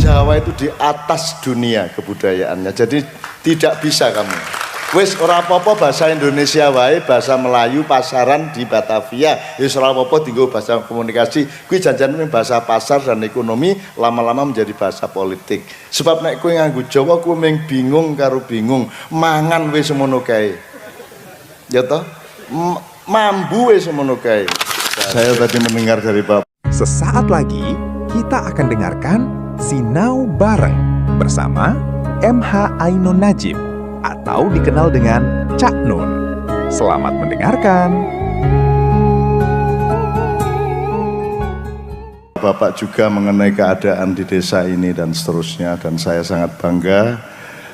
Jawa itu di atas dunia kebudayaannya. Jadi tidak bisa kamu. Wis ora apa-apa bahasa Indonesia wae, bahasa Melayu pasaran di Batavia. Wis ora apa-apa dienggo bahasa komunikasi. Kuwi janjane bahasa pasar dan ekonomi lama-lama menjadi bahasa politik. Sebab nek kowe nganggo Jawa kowe mung bingung karo bingung, mangan wis semono kae. Ya toh? Mambu wis semono kae. Saya tadi mendengar dari Bapak. Sesaat lagi kita akan dengarkan Sinau Bareng bersama MH Ainun Najib atau dikenal dengan Cak Nun. Selamat mendengarkan. Bapak juga mengenai keadaan di desa ini dan seterusnya, dan saya sangat bangga.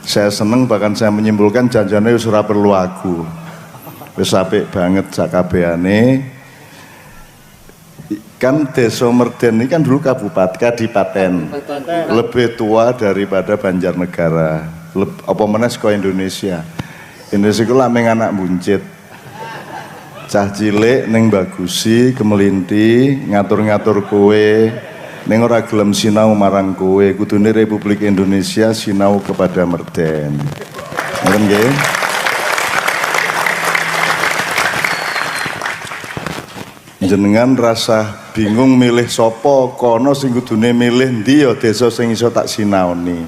Saya seneng, bahkan saya menyimpulkan janjane wis ora perlu aku. Wis apik banget sakabehane. Kan Desa Merden ini kan dulu kadipaten. Lebih tua daripada Banjarnegara. Apa meneh saka Indonesia. Indonesia ku lameng anak buncit. Cah cilik ning bagusi, kemelinti, ngatur-ngatur kowe, ning ora gelem sinau marang kowe. Kudune Republik Indonesia sinau kepada Merden. Ngoten nggih? Jenengan rasa bingung milih sapa, kono sing kudune milih ndi ya desa sing iso tak sinaoni.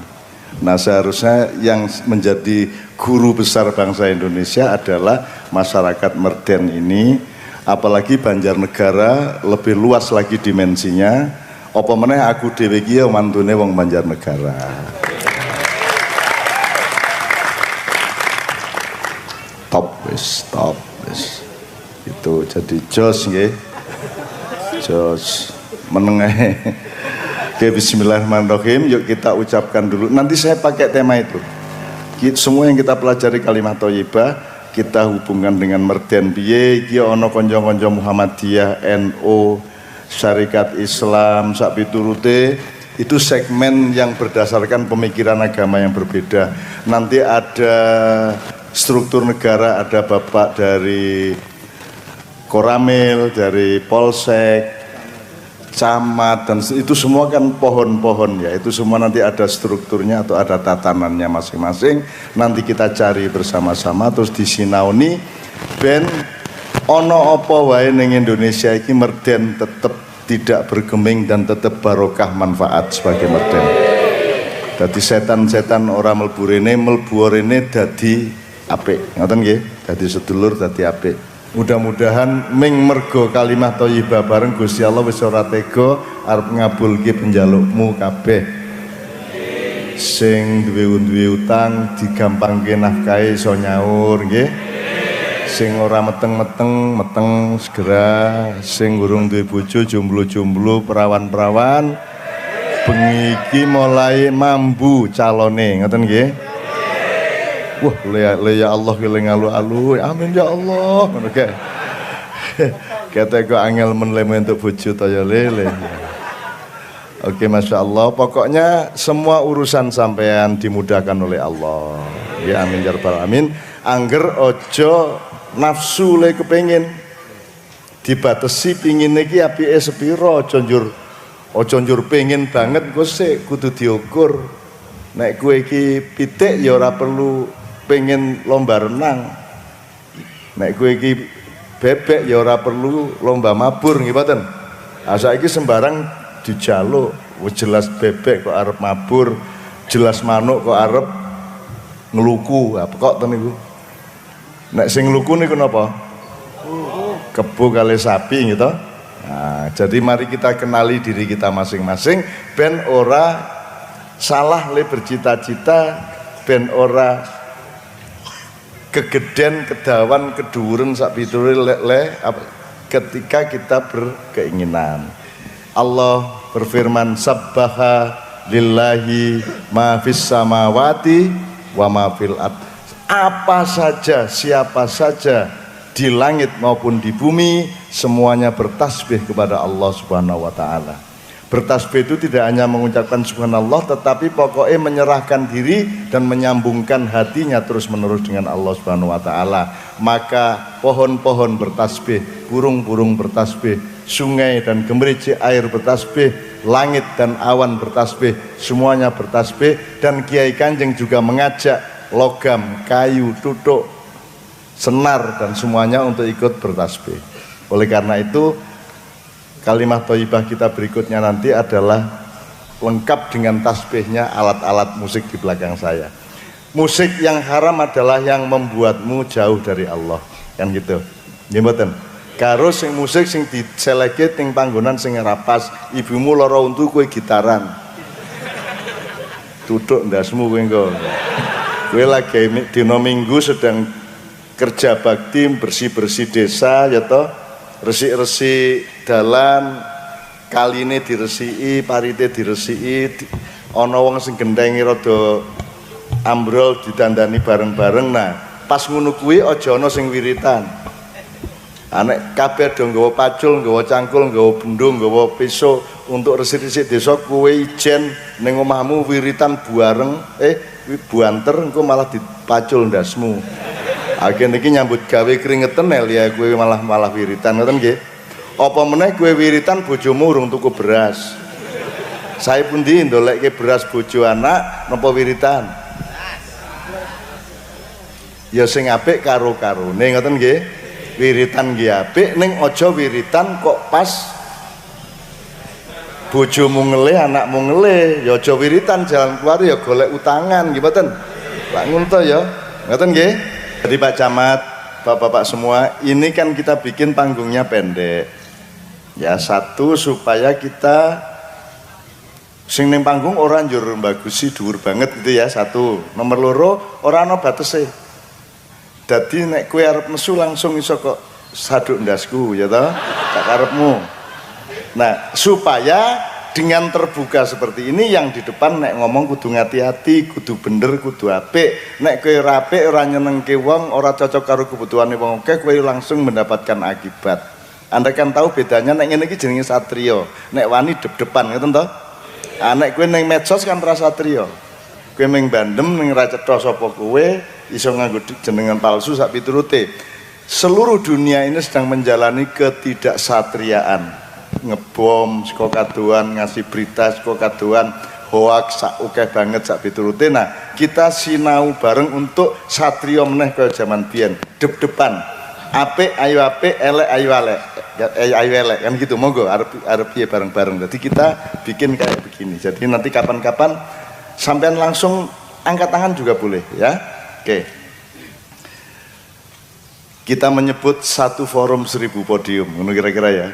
Nah, seharusnya yang menjadi guru besar bangsa Indonesia adalah masyarakat Merden ini, apalagi Banjarnegara lebih luas lagi dimensinya. Apa meneh aku dhewe iki ya mantune wong Banjarnegara. Top wis. Itu jadi jos nggih. Jos meneng ae. Oke, bismillahirrahmanirrahim. Yuk kita ucapkan dulu. Nanti saya pakai tema itu. Semua yang kita pelajari kalimat thayyibah kita hubungkan dengan Merden piye iki ana kanca-kanca Muhammadiyah, NU, Syarikat Islam, sak piturute. Itu segmen yang berdasarkan pemikiran agama yang berbeda. Nanti ada struktur negara, ada bapak dari Koramil, dari Polsek, camat, dan itu semua kan pohon-pohon ya. Itu semua nanti ada strukturnya atau ada tatanannya masing-masing. Nanti kita cari bersama-sama terus disinauni ben ono apa wae ning Indonesia iki Merden tetep tidak bergeming dan tetap barokah manfaat sebagai Merden. Dadi setan-setan ora mlebu rene dadi apik. Ngoten nggih? Dadi sedulur dadi apik. Mudah-mudahan ming mergo kalimat thayyibah bareng Gusti Allah wis ora tega arep ngabulke penjalukmu kabeh. Sing duwe utang digampangke nafkahe iso nyaur nggih. Sing ora meteng segera, sing urung duwe bojo jomblo-jomblo, perawan-perawan bengi iki mulai mambu calone, ngoten nggih. Wah, ya Allah keling alu-alu. Amin ya Allah. Ngono kae. Kata kok angel menleme untuk bojo ta ya lele. Oke, Masya Allah. Pokoknya semua urusan sampean dimudahkan oleh Allah. Ya amin ya rabbal alamin. Angger ojo nafsu le kepengin dibatasi pingine iki apike sepira, ojo njur pengin banget kok sik kudu diukur. Nek kowe iki pitik ya ora perlu pengen lomba renang. Nek kowe iki bebek ya ora perlu lomba mabur nggih mboten. Ah saiki sembarang dijaluk, wis jelas bebek kok arep mabur, jelas manuk kok arep ngluku. Apa kok ten niku? Nek sing ngluku niku napa? Kebo kali sapi gitu. Nah, jadi mari kita kenali diri kita masing-masing ben ora salah le bercita-cita, ben ora kegeden, kedawan, keduren sak piture le ketika kita berkeinginan. Allah berfirman sabbaha lillahi ma fis samawati wa ma fil ard. Apa saja, siapa saja di langit maupun di bumi semuanya bertasbih kepada Allah Subhanahu wa taala. Bertasbih itu tidak hanya mengucapkan subhanallah, tetapi pokoknya menyerahkan diri dan menyambungkan hatinya terus menerus dengan Allah Subhanahu wa taala. Maka pohon-pohon bertasbih, burung-burung bertasbih, sungai dan gemericik air bertasbih, langit dan awan bertasbih, semuanya bertasbih. Dan Kiai Kanjeng juga mengajak logam, kayu, tutuk, senar dan semuanya untuk ikut bertasbih. Oleh karena itu kalimat thayyibah kita berikutnya nanti adalah lengkap dengan tasbihnya, alat-alat musik di belakang saya. Musik yang haram adalah yang membuatmu jauh dari Allah, kan gitu. Nggih mboten? Karo sing musik sing diseleke ning panggonan sing rapas, ibumu lara untu kowe gitaran. Tutuk ndasmu kowe engko. Kowe lagi dina Minggu sedang kerja bakti bersih-bersih desa ya toh, resik-resik dalan, kaline diresiki, parite diresiki, ana wong sing gendhengi rada ambrol ditandani bareng-bareng. Nah, pas ngono kuwi aja ana sing wiritan. Anek kabeh do nggawa pacul, nggawa cangkul, nggawa bendung, nggawa pisau untuk resik-resik desa, kowe ijen ning omahmu wiritan buareng, buanter engko malah dipacul ndasmu. Agen iki nyambut gawe keringetan ya kowe malah wiritan ngoten nggih. Apa meneh kowe wiritan bojomu urung tuku beras. Saya pundi ndolekke beras bojo anak napa wiritan? Ya sing apik karo-karone ngoten nggih. Wiritan nggih apik ning aja wiritan kok pas bojomu ngelih, anakmu ngelih, ya aja wiritan jalan keluar ya golek utangan nggih mboten. Pak ngono to ya. Ngoten nggih. Jadi Pak Camat, Bapak-bapak semua, ini kan kita bikin panggungnya pendek. Ya satu supaya kita sing ning panggung ora njur mbagusi dhuwur banget gitu ya, satu. Nomor loro ora ana batese. Dadi nek kowe arep nesu langsung iso kok saduk ndasku ya toh, tak karepmu. Nah, supaya dengan terbuka seperti ini yang di depan nek ngomong kudu ngati-hati, kudu bener, kudu apik. Nek kowe ora apik, ora nyenengke wong, ora cocok karo kebutuhane wong akeh, kowe langsung mendapatkan akibat. Anda kan tahu bedanya nek ngene iki jenenge satrio, nek wani dep-depan ngoten to? Ah nek kowe ning medsos kan ra satrio. Kowe ming bandem ning ra cetha sapa kowe, iso nganggo jenengan palsu sak piturute. Seluruh dunia ini sedang menjalani ketidaksatriaan. Ngebom saka kadoan, ngasih berita saka kadoan, hoax sak akeh banget sak piturute. Nah, kita sinau bareng untuk satrio meneh kaya jaman biyen, dep-depan. Apik ayo apik, elek ayo elek. Ayo elek kan gitu. Monggo arep piye bareng-bareng. Jadi kita bikin kayak begini. Jadi nanti kapan-kapan sampean langsung angkat tangan juga boleh ya. Oke. Kita menyebut satu forum 1000 podium, ngono kira-kira ya.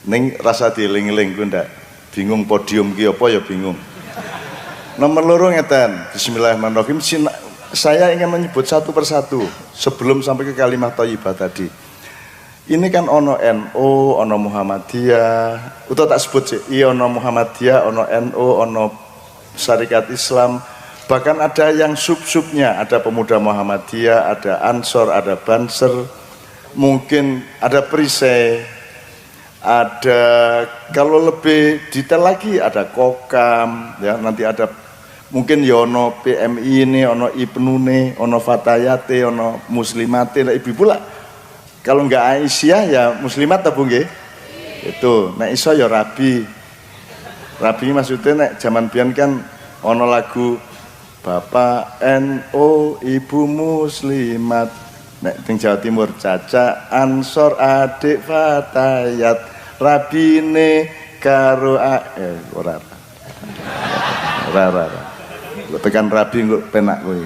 Ning rasa dieling-eling ku ndak bingung podium ki apa ya bingung. Nomor loro ngeten, bismillahirrahmanirrahim. Saya ingin menyebut satu persatu sebelum sampai ke kalimat thayyibah tadi. Ini kan ono NU, ono Muhammadiyah, utawa tak sebut sih, iya ono Muhammadiyah, ono NU, ono Syarikat Islam, bahkan ada yang sub-subnya, ada Pemuda Muhammadiyah, ada Ansor, ada Banser, mungkin ada Perisai, ada kalau lebih detail lagi ada Kokam, ya nanti ada mungkin ya ono PMI ini, ono Ibnune, ono Fatayate, ono Muslimate, nah ibu pula. Kalau enggak Aisyah ya Muslimat apa nggih? Itu, nek iso ya Rabi. Rabi maksudnya nek zaman biyen kan ono lagu Bapak NU, Ibu Muslimat. Nek teng Jawa Timur Caca Ansor adik Fatayat, Rabine karo ora. Tekan Rabi kok penak kowe.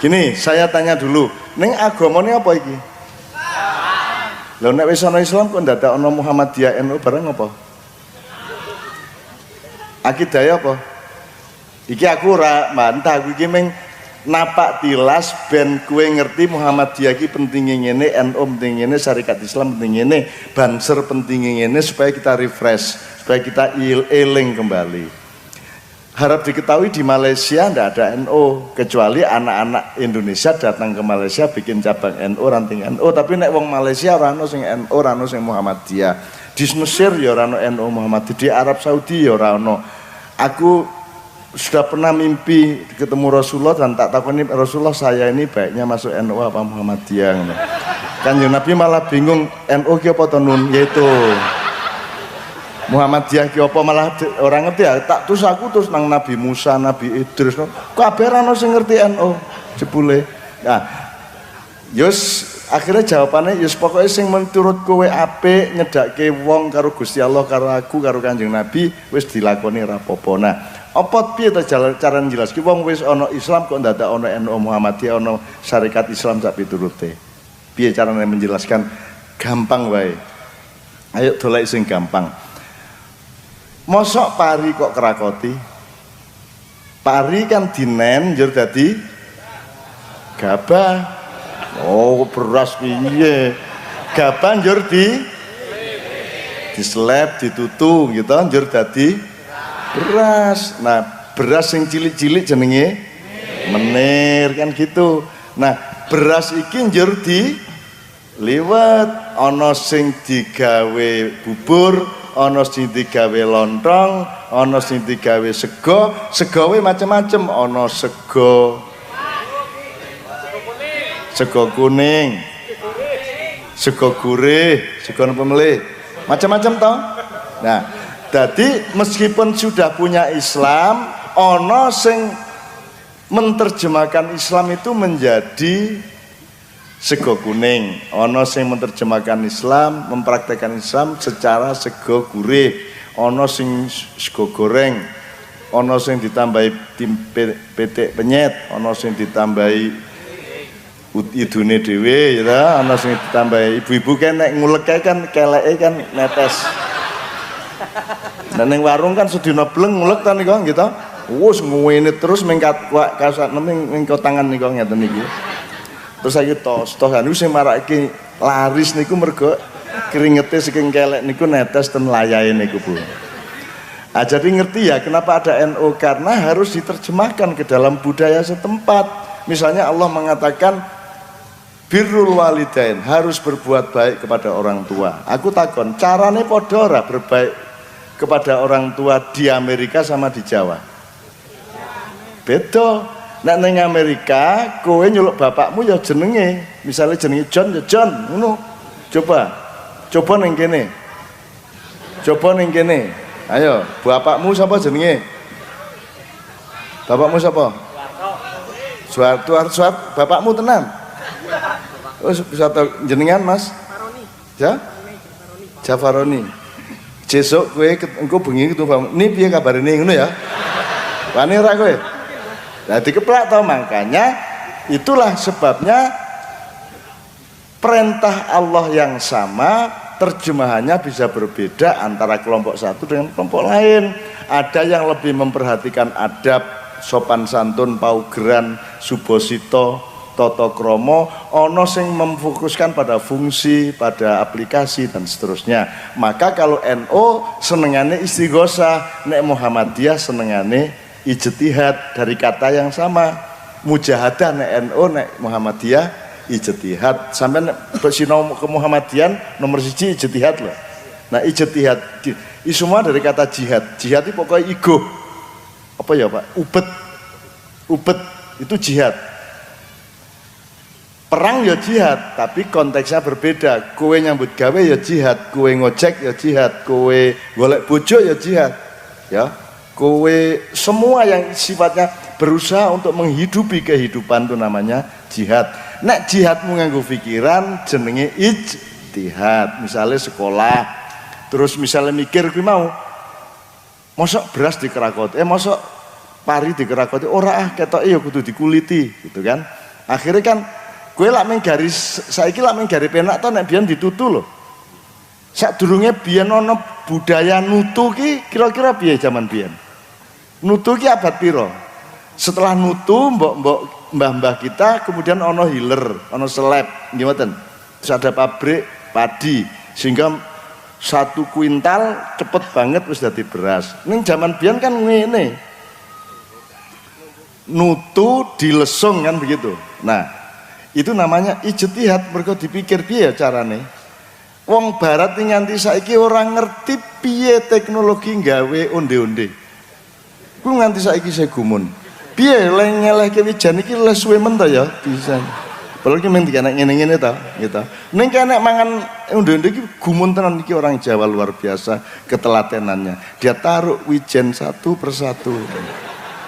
Gini, saya tanya dulu, ning agamane apa iki? Lha nek wis ana Islam kok ndadak ana Muhammadiyah NU bareng apa? Akidah apa? Iki aku ora bantah, aku iki meng napak tilas ben kowe ngerti Muhammadiyah iki pentinge ngene, NU pentinge ngene, Syarikat Islam pentinge ngene, Banser pentinge ngene supaya kita refresh, supaya kita eling kembali. Harap diketahui di Malaysia tidak ada NU kecuali anak-anak Indonesia datang ke Malaysia bikin cabang NU, ranting NU, tapi nek wong Malaysia ora ono sing NU, ora ono sing Muhammadiyah. Di Mesir ya ora ono NU Muhammadiyah, di Arab Saudi ya ora ono. Aku sudah pernah mimpi ketemu Rasulullah dan tak takoni Rasulullah, saya ini baiknya masuk NU apa Muhammadiyah. Kanjeng Nabi malah bingung NU ki apa to Nun, yaitu Muhammadiyah ki apa, malah orang ngerti ya. Tak terus aku terus nang Nabi Musa, Nabi Idris, kabeh ana sing ngerti NU jebule. Nah, yus akhirnya jawabannya yus pokoknya sing menurut kowe apik nyedake wong karo Gusti Allah, karo aku, karo Kanjeng Nabi wis dilakoni rapopo. Nah, apa piye to cara njelaske wong wis ana Islam kok ndadak ana NU Muhammadiyah, ana syarikat Islam sak piturute. Piye carane menjelaskan? Gampang wae. Ayo dolek sing gampang. Mosok pari kok kerakoti? Pari kan dinen njur dadi gabah. Oh, beras piye? Gabah njur diseleb, ditutu gitu njur dadi beras. Nah, beras sing cilik-cilik jenenge menir kan gitu. Nah, beras iki njur liwet, ana sing digawe bubur, ana sing digawe lontong, ana sing digawe sego, segowe macam-macam, ana sego kuning, sego gurih, sego apa melih, macam-macam toh. Nah, jadi meskipun sudah punya Islam, ana sing menerjemahkan Islam itu menjadi sego kuning, ono sing menerjemahkan Islam, mempraktekkan Islam secara sego gurih, ono sing sego goreng, ono sing ditambahi petik penyet, ono sing ditambahi idune dhewe ya, ono sing ditambahi ibu-ibu kan nek nguleke kan keleke kan netes. Nah ning warung kan sedina bleng ngulek ta niku gitu. Wus ngene terus mengkat kasat ning tangan niku ngeten niki. Terus saya tos kan sing marake laris niku mergo keringete saking kelek niku netes ten layahe niku Bu. Ah, jadi ngerti ya kenapa ada NU, karena harus diterjemahkan ke dalam budaya setempat. Misalnya Allah mengatakan birrul walidain, harus berbuat baik kepada orang tua. Aku takon, carane padha ora berbaik kepada orang tua di Amerika sama di Jawa? Beda. Nek ning Amerika kowe nyeluk bapakmu ya jenenge, misalnya jenenge John ya John ngono. Coba ning kene. Ayo, bapakmu sapa jenenge? Bapakmu sapa? Suwarto. Bapakmu tenan? Oh, Suwarto jenengan Mas? Faroni. Ya? Jafaroni. Besok kowe engko bengi ketemu ini piye kabarane ngono ya? Wani ora kowe? Nah dikeplak tau, makanya itulah sebabnya perintah Allah yang sama terjemahannya bisa berbeda antara kelompok satu dengan kelompok lain. Ada yang lebih memperhatikan adab, sopan santun, paugeran, subosito, toto kromo, ono sing memfokuskan pada fungsi, pada aplikasi dan seterusnya. Maka kalau NU senengane istighosah, nek Muhammadiyah senengane ijtihad, dari kata yang sama. Mujahadah nek NU, nek Muhammadiyah ijtihad. Sampai bersinau ke Muhammadiyan nomor 1 ijtihad loh. Nah ijtihad semua dari kata jihad. Jihad itu pokoknya igo. Apa ya Pak? Ubet itu jihad. Perang ya jihad, tapi konteksnya berbeda. Kowe nyambut gawe ya jihad, kowe ngojek ya jihad, kowe golek bojo ya jihad. Ya. Kowe semua yang sifatnya berusaha untuk menghidupi kehidupan itu namanya jihad. Nek jihadmu nganggo pikiran jenenge ijtihad. Misalnya sekolah, terus misalnya mikir kuwi mau mosok beras dikerakoti, mosok pari dikerakoti, ora ketoke ya kudu dikuliti gitu kan. Akhirnya kan kowe lak mung garis saiki lak mung garis penak to nek biyen ditutu lho. Sadurunge biyen ana budaya nutu ki kira-kira piye zaman biyen? Nutu ki abad piro? Setelah nutu mbok mbah-mbah kita kemudian ono hiler, ono seleb, gimana? Terus ada pabrik padi sehingga 1 kuintal cepet banget wis dadi beras. Ning zaman biyen kan ngene. Nutu dilesung kan begitu. Nah, itu namanya ijtihad, mergo dipikir piye carane. Wong barat nganti saiki orang ngerti piye teknologi gawe onde-onde. Ku nganti saiki saya gumun. Piye le ngelehke wijan iki le suwe men ta ya bisa. Padahal ki mung dikenek ngene-ngene to, gitu. Ning kenek mangan unde-unde iki gumun tenan iki orang Jawa luar biasa ketelatenannya. Dia taruh wijen satu persatu.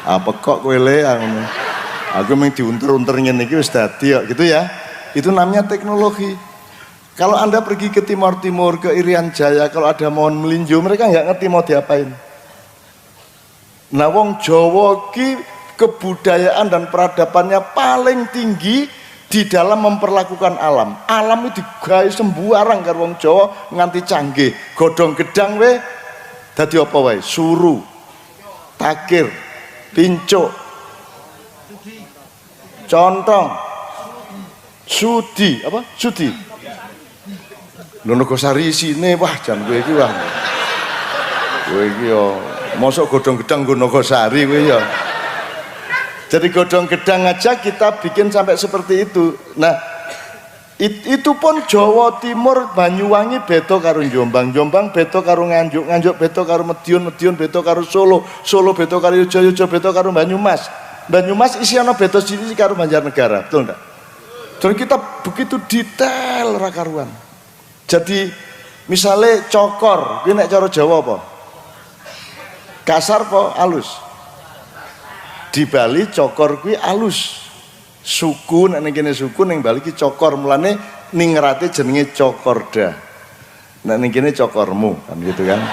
Apa kok kowe le ngono. Aku mung diunter-unter ngene iki wis dadi kok gitu ya. Itu namanya teknologi. Kalau Anda pergi ke Timur Timur, ke Irian Jaya, kalau ada mohon melinjo, mereka nggak ngerti mau diapain. Nah, wong Jawa ki kebudayaan dan peradabannya paling tinggi di dalam memperlakukan alam. Alam itu digawe sembarang karo wong Jawa nganti canggih. Godhong gedang we dadi apa wae? Suru, takir, pincuk, contong, sudi, apa? Sudi. Nogosari sini wah jan kowe iki wah. Kowe iki yo mosok godhong gedang nggo Nogosari kowe ya. Jadi godhong gedang aja kita bikin sampai seperti itu. Nah, itu pun Jawa Timur Banyuwangi beda karo Jombang, Jombang beda karo Nganjuk, Nganjuk beda karo Medion, Medion beda karo Solo, Solo beda karo Yogyakarta, beda karo Banyumas. Banyumas isi ana beda siji karo Banjarnegara, betul enggak? Jadi kita begitu detail ra karuan. Jadi misalnya cokor, ini nek cara Jawa apa? Kasar apa alus? Di Bali cokor kuwi alus. Suku nek kene suku ning Bali ki cokor, mulane ningrate jenenge cokorda. Nek ning kene cokormu kan gitu kan.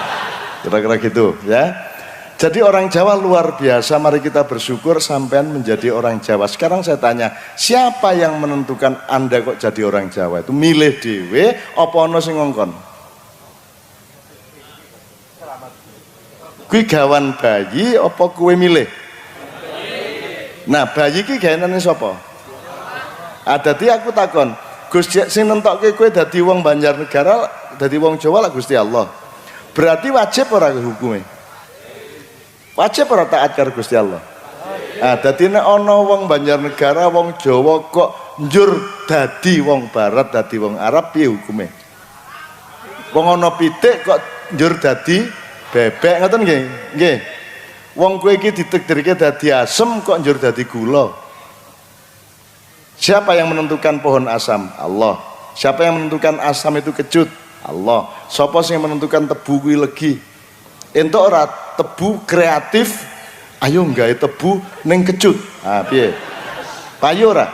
Kira-kira gitu ya. Jadi orang Jawa luar biasa, mari kita bersyukur sampean menjadi orang Jawa. Sekarang saya tanya, siapa yang menentukan Anda kok jadi orang Jawa? Itu milih dhewe apa ana sing ngongkon? Kuwi gawan bayi apa kowe milih? Nah, bayi ki gawenane sapa? Dadi aku takon, Gus sing nentokke kowe dadi wong Banjarnegara, dadi wong Jawa lah Gusti Allah. Berarti wajib ora hukume? Wajib ora taat karo Gusti Allah. Dadi nek ana wong Banjarnegara, wong Jawa kok njur dadi wong Barat, dadi wong Arab piye hukume? Wong ana pitik kok njur dadi bebek ngoten nggih? Nggih. Wong kowe iki ditakdirke dadi asem kok njur dadi gula. Siapa yang menentukan pohon asam? Allah. Siapa yang menentukan asam itu kecut? Allah. Sapa sing menentukan tebu kuwi legi? Entuk ora tebu kreatif, ayo nggawe tebu ning kecut. Piye? Payu ora?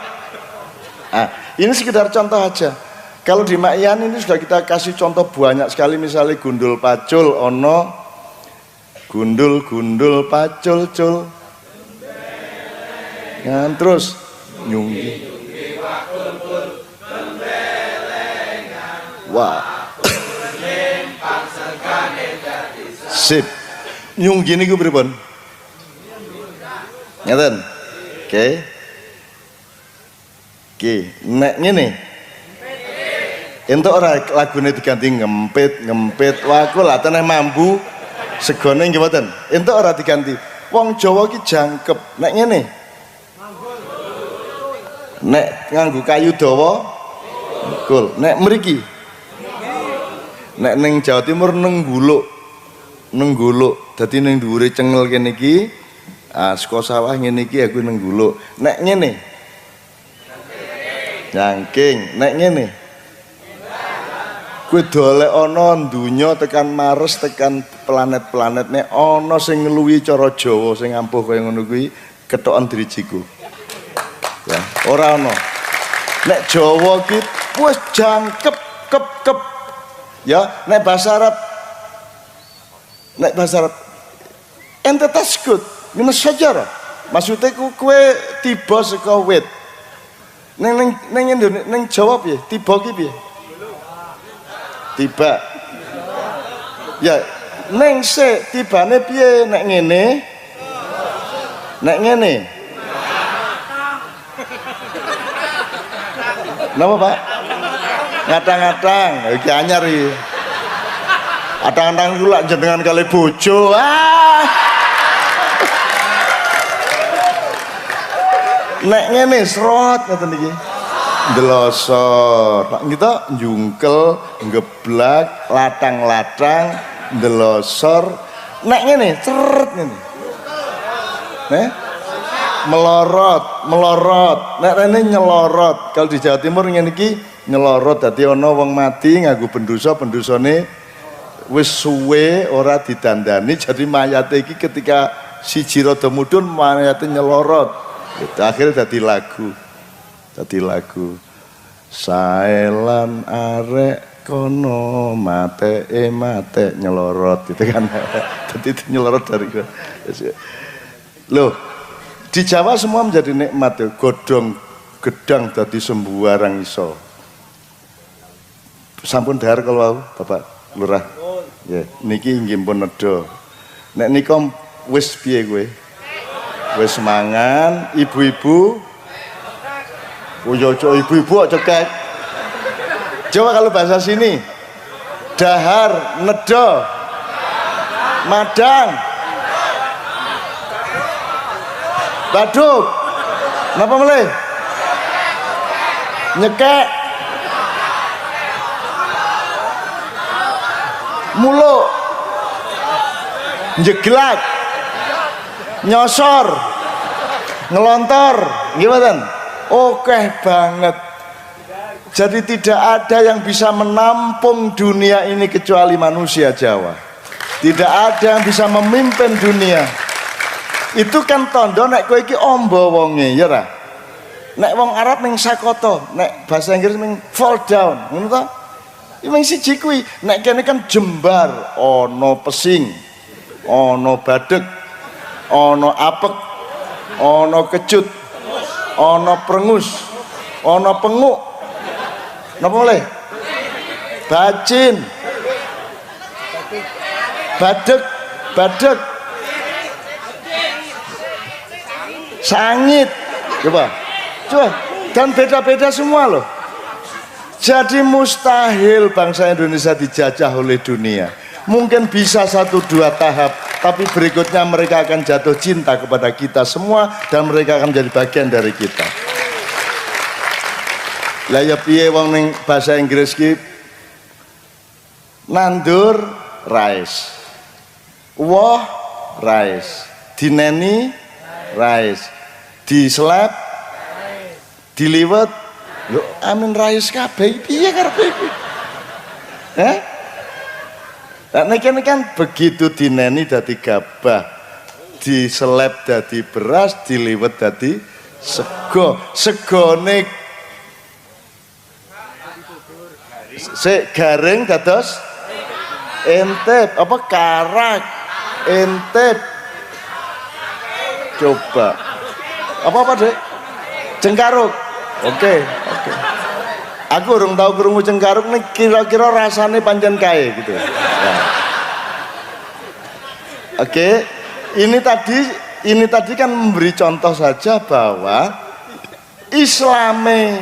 Ini sekedar contoh aja. Kalau di Makyan ini sudah kita kasih contoh banyak sekali, misalnya gundul pacul ono gundul pacul cul. Nah, terus nyunggi. Wah. Sip. Nyunggi niku pripun? Ngeten. Oke. Nek ngene. Entuk ora lagune diganti ngempit. Wah, aku lah teneh mambu segone nggih mboten. Entuk ora diganti. Wong Jawa ki jangkep. Nek ngene. Nek nganggo kayu dawa, mikul. Nek mriki. Nek ning Jawa Timur nengguluk. Dadi ning dhuwure cengel kene iki, saka sawah ngene iki aku nengguluk. Nek ngene. Jangking. Nek ngene. Kowe dolek ana donya tekan Mars, tekan planet-planet nek ana sing ngluwi cara Jawa sing ampuh kaya ngono kuwi ketokan dirijiku. Ya, ora ana. Nek Jawa ki wis jangkep kep. Ya, nek bahasa Arab ente taskut min syajarah. Maksudnya kowe tiba saka wit. Ning Jawa piye? Tiba ki piye? Tiba. Ya, ning sik tibane piye nek ngene? Nek ngene. Napa, Pak? Ngatang-ngatang, iki anyar iki. Atang-atang kula jenengan kali bojo. Nek ngene srot ngoten iki. Ndelosor. Pak kita njungkel, ngeblak, latang-latang, ndelosor. Nek ngene ceret ngene. melorot. Nek rene nyelorot. Kalau di Jawa Timur ngene iki nyelorot dadi ana wong mati nganggo bendusane wis suwe ora didandani jadi mayate iki ketika siji rada mudhun mayate nyelorot. Gitu. Akhirnya dadi lagu. Saelan arek kono mate nyelorot gitu kan. Jadi itu nyelorot dari loh di Jawa semua menjadi nikmat ya. Godhong gedang dadi sembuarang iso. Sampun dahar kalau Bapak Lurah. Ya, niki inggih pun nedha. Nek nika wis piye kowe? Wis mangan, ibu-ibu. Ojo ibu-ibu kok cekek. Coba kalau bahasa sini. Dahar, nedha. Madang. Baduk. Napa meleh? Nyekek. Muluk. Njeglak. Nyosor. Ngelontor. Gimana? Oke banget. Jadi tidak ada yang bisa menampung dunia ini kecuali manusia Jawa. Tidak ada yang bisa memimpin dunia. Itu kan tondo nek kowe iki ombo wonge ya ra. Nek wong Arab ning sakoto, nek bahasa Inggris ning fall down, ngono ta? Iki mung siji kuwi. Nek kene kan jembar, ana pesing, ana badhek, ana apek, ana kecut, ana prengus, ana penguk. Napa oleh? Bacin. Badhek. Sangit. Coba. Dan beda-beda semua loh. Jadi mustahil bangsa Indonesia dijajah oleh dunia. Mungkin bisa 1-2 tahap, tapi berikutnya mereka akan jatuh cinta kepada kita semua dan mereka akan menjadi bagian dari kita. Lah ya piye wong ning bahasa Inggris ki nandur rice. Woh rice. Dineni rice. Diselap diliwet lho amin rice kabeh piye karepe iki? Lah niki kan begitu dineni dadi gabah, diselap dadi beras, diliwet dadi sego. Segone sik garing dados entep apa karak entep. Coba apa Dek? Cengkaruk. Oke. Aku urung tahu krungu cengkaruk nih kira-kira rasane pancen kae gitu. Nah. Oke. Ini tadi kan memberi contoh saja bahwa Islame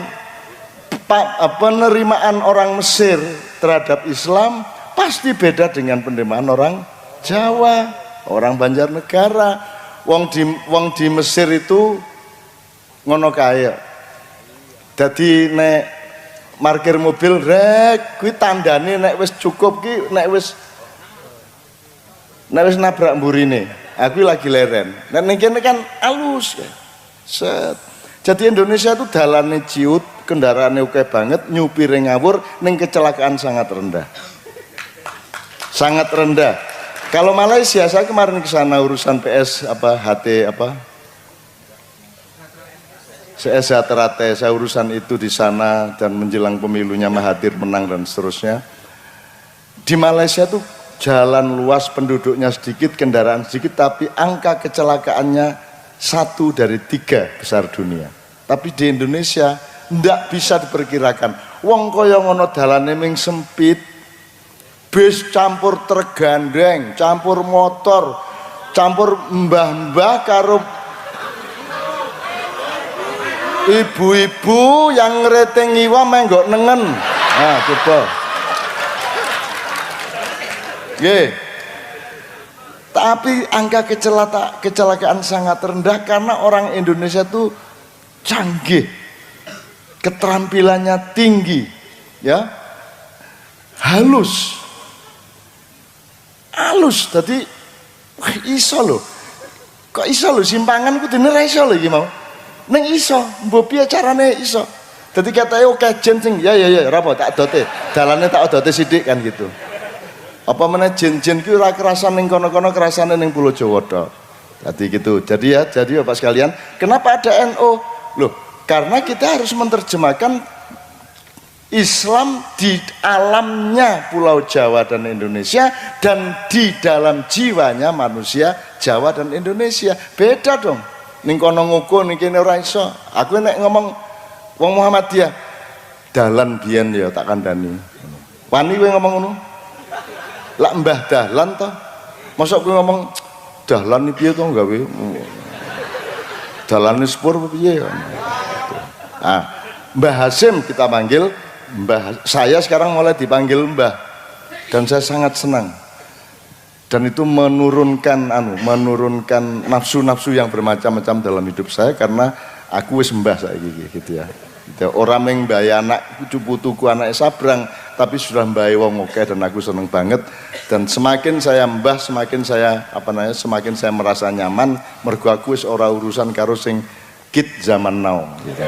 penerimaan orang Mesir terhadap Islam pasti beda dengan penerimaan orang Jawa, orang Banjarnegara. Wong di Mesir itu ngono kaya. Dadi nek parkir mobil rek kuwi tandane nek wis cukup ki nek wis nabrak mburine. Aku lagi leren. Nek ning kene kan alus ya. Set. Jadi Indonesia itu dalane ciut, kendaraane oke banget, nyupire ngawur, ning kecelakaan sangat rendah. Sangat rendah. Kalau Malaysia saya kemarin ke sana urusan PS HT Sejahtera, saya urusan itu di sana dan menjelang pemilunya Mahathir menang dan seterusnya. Di Malaysia tuh jalan luas, penduduknya sedikit, kendaraan sedikit, tapi angka kecelakaannya 1 dari 3 besar dunia. Tapi di Indonesia ndak bisa diperkirakan. Wong kaya ngono dalane ming sempit. Bis campur truk gandeng, campur motor, campur mbah-mbah karo ibu-ibu yang ngreting iwa menggok nengen. Nah, coba. Nggih. Tapi angka kecelakaan sangat rendah karena orang Indonesia tuh canggih. Keterampilannya tinggi, ya. Halus, tadi iso loh. Kok iso lho simpangan kudune ra iso lho iki mau. Ning iso, mbok piye carane iso. Dadi katae oke jen sing ya ora apa tak dote. Dalane tak dote sithik kan gitu. Apa meneh jen-jen ki ora kerasan ning kono-kono, kerasane ning Pulau Jawa tok. Jadi gitu. Jadi Bapak sekalian, kenapa ada NO? Loh, karena kita harus menerjemahkan Islam di alamnya Pulau Jawa dan Indonesia dan di dalam jiwanya manusia Jawa dan Indonesia. Beda dong. Ning kono nguku ning kene ora iso. Aku nek ngomong wong Muhammadiyah dalan biyen ya tak kandhani. Wani kowe ngomong ngono? Lah Mbah Dahlan to. Mosok kowe ngomong Dahlan iki piye to gawe? Dalane sepur piye ya? Nah, Mbah Hasim kita panggil Mbah. Saya sekarang mulai dipanggil Mbah dan saya sangat senang. Dan itu menurunkan nafsu-nafsu yang bermacam-macam dalam hidup saya karena aku wis mbah saiki gitu ya. Orang yang mbah anak cucu tuku anak sabrang tapi sudah mbah wong oke dan aku seneng banget dan semakin saya mbah semakin saya merasa nyaman mergo aku wis ora urusan karo sing kid zaman now gitu.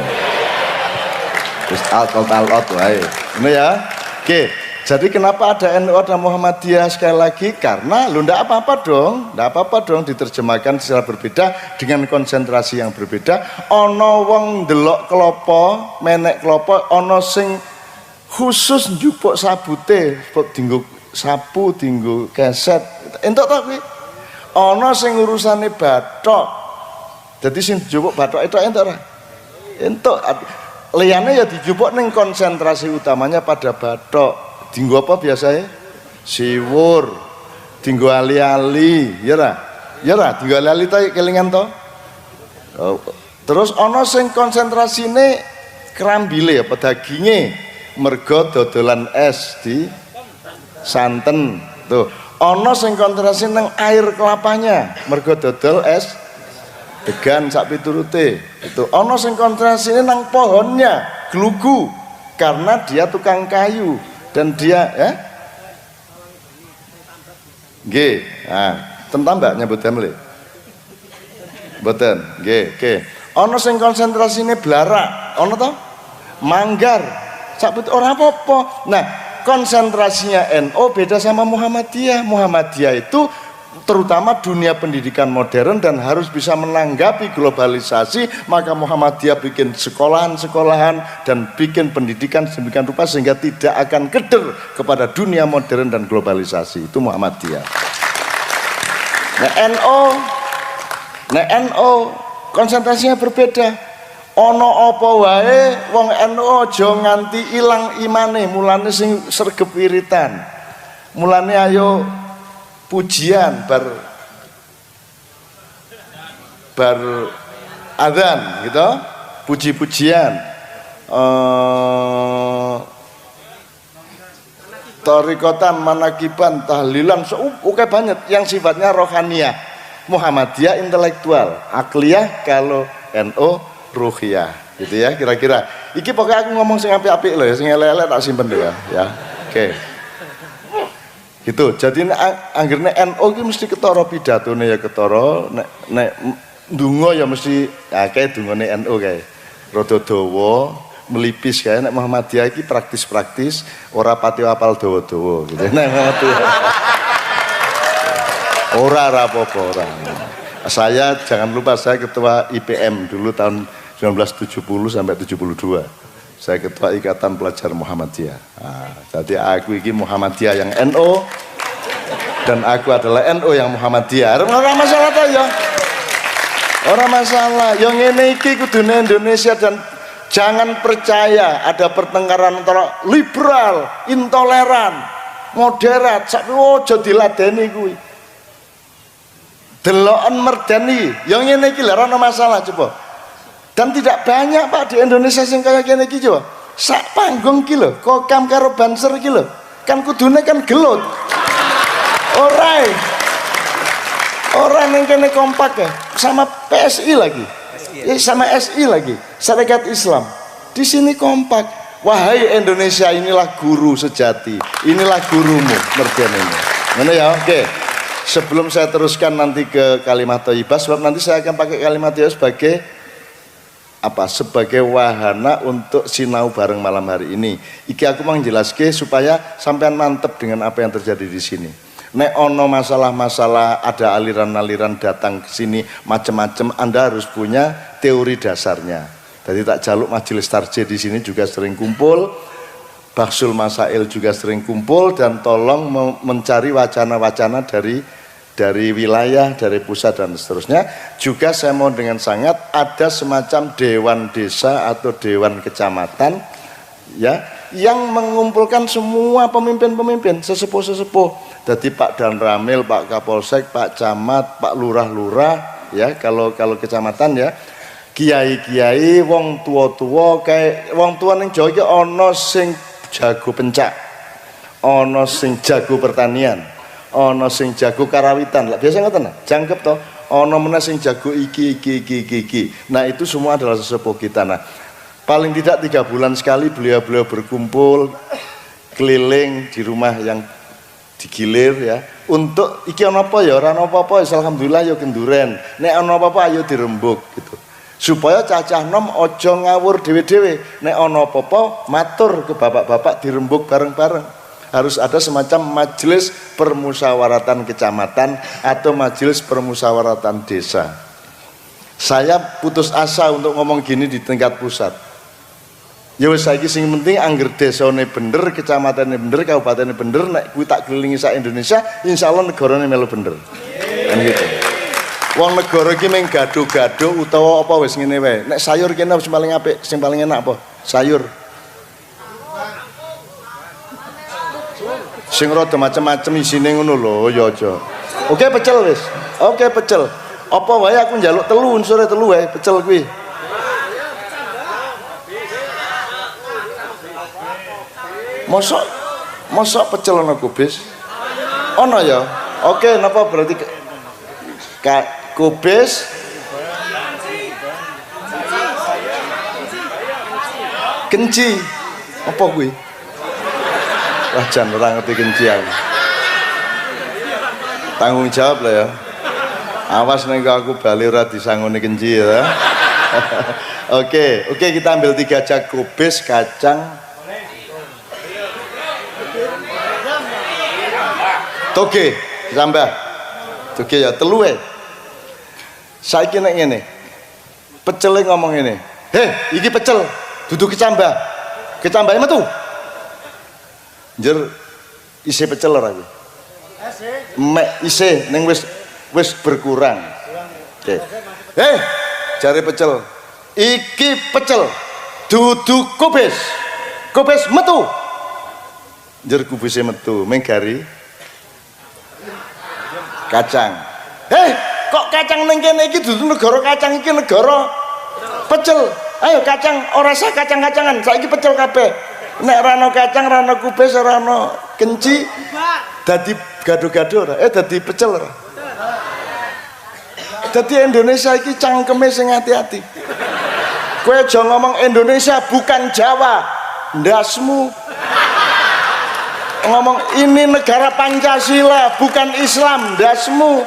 Wis out wae. Ngono ya. Oke. Jadi kenapa ada NU dan Muhammadiyah sekali lagi? Karena lu ndak apa-apa dong diterjemahkan secara berbeda dengan konsentrasi yang berbeda. Ono wong ndelok klopo, menek klopo, ono sing khusus njupuk sabute, dinggo sapu, dinggo keset. Entuk to kuwi? Ono sing urusane bathok. Jadi sing njupuk bathok itu entuk ora? Entuk. Liyane ya dijupuk ning konsentrasi utamanya pada bathok. Dinggo apa biasanya? Siwur, dinggo ali-ali, ya ra, dinggo ali-ali ta kelingan to. Terus ana sing konsentrasine krambile apa daginge, mergo dodolan es di santen. Tuh, ana sing konsentrasi nang air kelapanya, mergo dodol es degan sak piturute. Itu ana sing konsentrasine nang pohonnya, glugu, karena dia tukang kayu. Dan dia ya nggih tentang mbak nyebut damle mboten nggih ana sing konsentrasine blarak ana to manggar sak ora apa-apa. Nah konsentrasinya NU beda sama Muhammadiyah. Muhammadiyah itu terutama dunia pendidikan modern dan harus bisa menanggapi globalisasi, maka Muhammadiyah bikin sekolahan-sekolahan dan bikin pendidikan sedemikian rupa sehingga tidak akan keder kepada dunia modern dan globalisasi. Itu Muhammadiyah. Nah NU konsentrasinya berbeda. Ono apa wae wong NU aja nganti ilang imane, mulane sing sregep wiritan. Mulane ayo pujian bar adzan gitu, puji-pujian tarikotan, manakiban, tahlilan, oke banyak yang sifatnya rohaniah. Muhammadiyah intelektual, akliyah, kalau NU ruhiyah gitu ya kira-kira. Iki pokoknya aku ngomong sing apik-apik loh ya, sing elek-elek tak simpen dulu ya. Oke. Gitu. Jadi anggerne NU iki mesti ketara pidatone ya ketara, nek ndonga ya mesti akeh dungane NU kae. Rada dawa, melipis kae. Nek Muhammadiyah iki praktis-praktis, ora pati apal dawa-dawa gitu. Nek Muhammadiyah ora apa-apa ora. Saya jangan lupa saya ketua IPM dulu tahun 1970 sampai 72. Saya ketua Ikatan Pelajar Muhammadiyah. Nah, jadi aku ini Muhammadiyah yang NU dan aku adalah NU yang Muhammadiyah. Orang masalah ta ya? Orang masalah. Yang ini iki kudune Indonesia dan jangan percaya ada pertengkaran antara liberal, intoleran, moderat. Sak ojo diladeni kuwi. Deloken merdani. Yang ini iki lho ora masalah coba. Dan tidak banyak Pak di Indonesia sing kaya kene iki coba. Sak panggung iki lho, kokam karo banser iki lho. Kan kudune kan gelut. Ora ning kene kompak ya. Sama PSI lagi. Ya, sama SI lagi. Syarikat Islam. Di sini kompak. Wahai Indonesia, inilah guru sejati. Inilah gurumu, merdani. Ngono ya, oke. Sebelum saya teruskan nanti ke kalimat thayyibah, sebab nanti saya akan pakai kalimat thayyibah sebagai apa? Sebagai wahana untuk sinau bareng malam hari ini. Iki aku mau menjelaskan supaya sampean mantep dengan apa yang terjadi di sini. Nek ono masalah-masalah, ada aliran-aliran datang ke sini macam-macam, Anda harus punya teori dasarnya. Jadi tak jaluk majelis tarjih di sini juga sering kumpul, Baksul Masail juga sering kumpul, dan tolong mencari wacana-wacana dari wilayah, dari pusat dan seterusnya. Juga saya mau dengan sangat ada semacam dewan desa atau dewan kecamatan ya, yang mengumpulkan semua pemimpin-pemimpin, sesepuh-sesepuh. Jadi Pak Dan Ramil, Pak Kapolsek, Pak Camat, Pak Lurah-lurah ya, kalau kecamatan ya, kiai-kiai, wong tua-tua, kayak wong tua ning Jawa iki ana sing jago pencak, ana sing jago pertanian, ana sing jago karawitan. Lah biasa ngoten, jangkep to. Ana meneh sing jago iki. Nah, itu semua adalah sesepuh kita. Nah, paling tidak 3 bulan sekali beliau-beliau berkumpul keliling di rumah yang digilir ya, untuk iki ana apa ya, ora ana apa-apa, alhamdulillah ya kenduren, nek ana apa-apa ayo dirembuk gitu, supaya cacah nom ojo ngawur dewe-dewe, nek ana apa-apa matur ke bapak-bapak dirembuk bareng-bareng. Harus ada semacam majelis permusyawaratan kecamatan atau majelis permusyawaratan desa. Saya putus asa untuk ngomong gini di tingkat pusat. Ya wis saiki sing penting angger desane bener, kecamatannya bener, kabupatennya bener, nek kuwi tak kelilingi sak Indonesia, insyaallah negarane melu bener. Kan gitu. Wong negara iki mung gado-gado utawa apa wis ngene wae. Nek sayur kene sing paling apik, sing paling enak apa? Sayur. Sing rada macam-macam isine ngono lho, ya aja. Oke pecel wis. Oke pecel. Apa wae aku njaluk telu unsure telu wae pecel kuwi. Mosok pecel ana kubis? Ana ya. Oke, napa berarti kubis kenci. Apa kuwi? Wah, jan ora ngerti kenci aku. Tanggung jawab lah ya. Awas nek aku bali ora disangoni kenci ya. Oke, kita ambil 3 jak kubis, kacang, toge, tambah. Toge ya telu wae. Saiki nek ngene. Pecele ngomong ngene. "Heh, iki pecel, dudu kecambah. Kecambahe metu." Njer isih pecel ora iki? Mek isih ning wis berkurang. Oke. "Heh, jare pecel. Iki pecel, dudu kubis. Kubis metu." Njer kubise metu, meng gari kacang. Kok kacang ning kene iki dudu negara kacang, iki negara pecel. Ayo kacang, ora usah kacang-kacangan, saiki pecel kabeh. Nek ora ana kacang, ora ana kubis, ora ana kenci, dadi gado-gado ora? Dadi pecel ora? Dadi Indonesia iki cangkeme sing hati-hati. Kowe aja ngomong Indonesia bukan Jawa, ndasmu. Ngomong ini negara Pancasila bukan Islam, dasmu.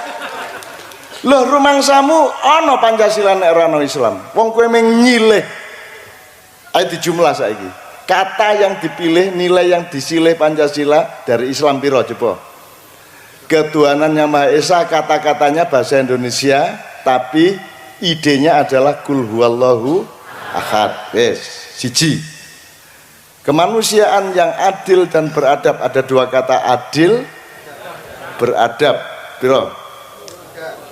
Loh, rumangsamu ana Pancasila nek ora ana Islam. Wong kowe mung nyilih. Ayo dijumlah saiki. Kata yang dipilih, nilai yang disilih Pancasila dari Islam piro coba? Ketuhanan Yang Maha Esa, kata-katanya bahasa Indonesia, tapi idenya adalah kul huwallahu ahad. Wes, siji. Kemanusiaan yang adil dan beradab, ada 2 kata, adil, beradab. Piro?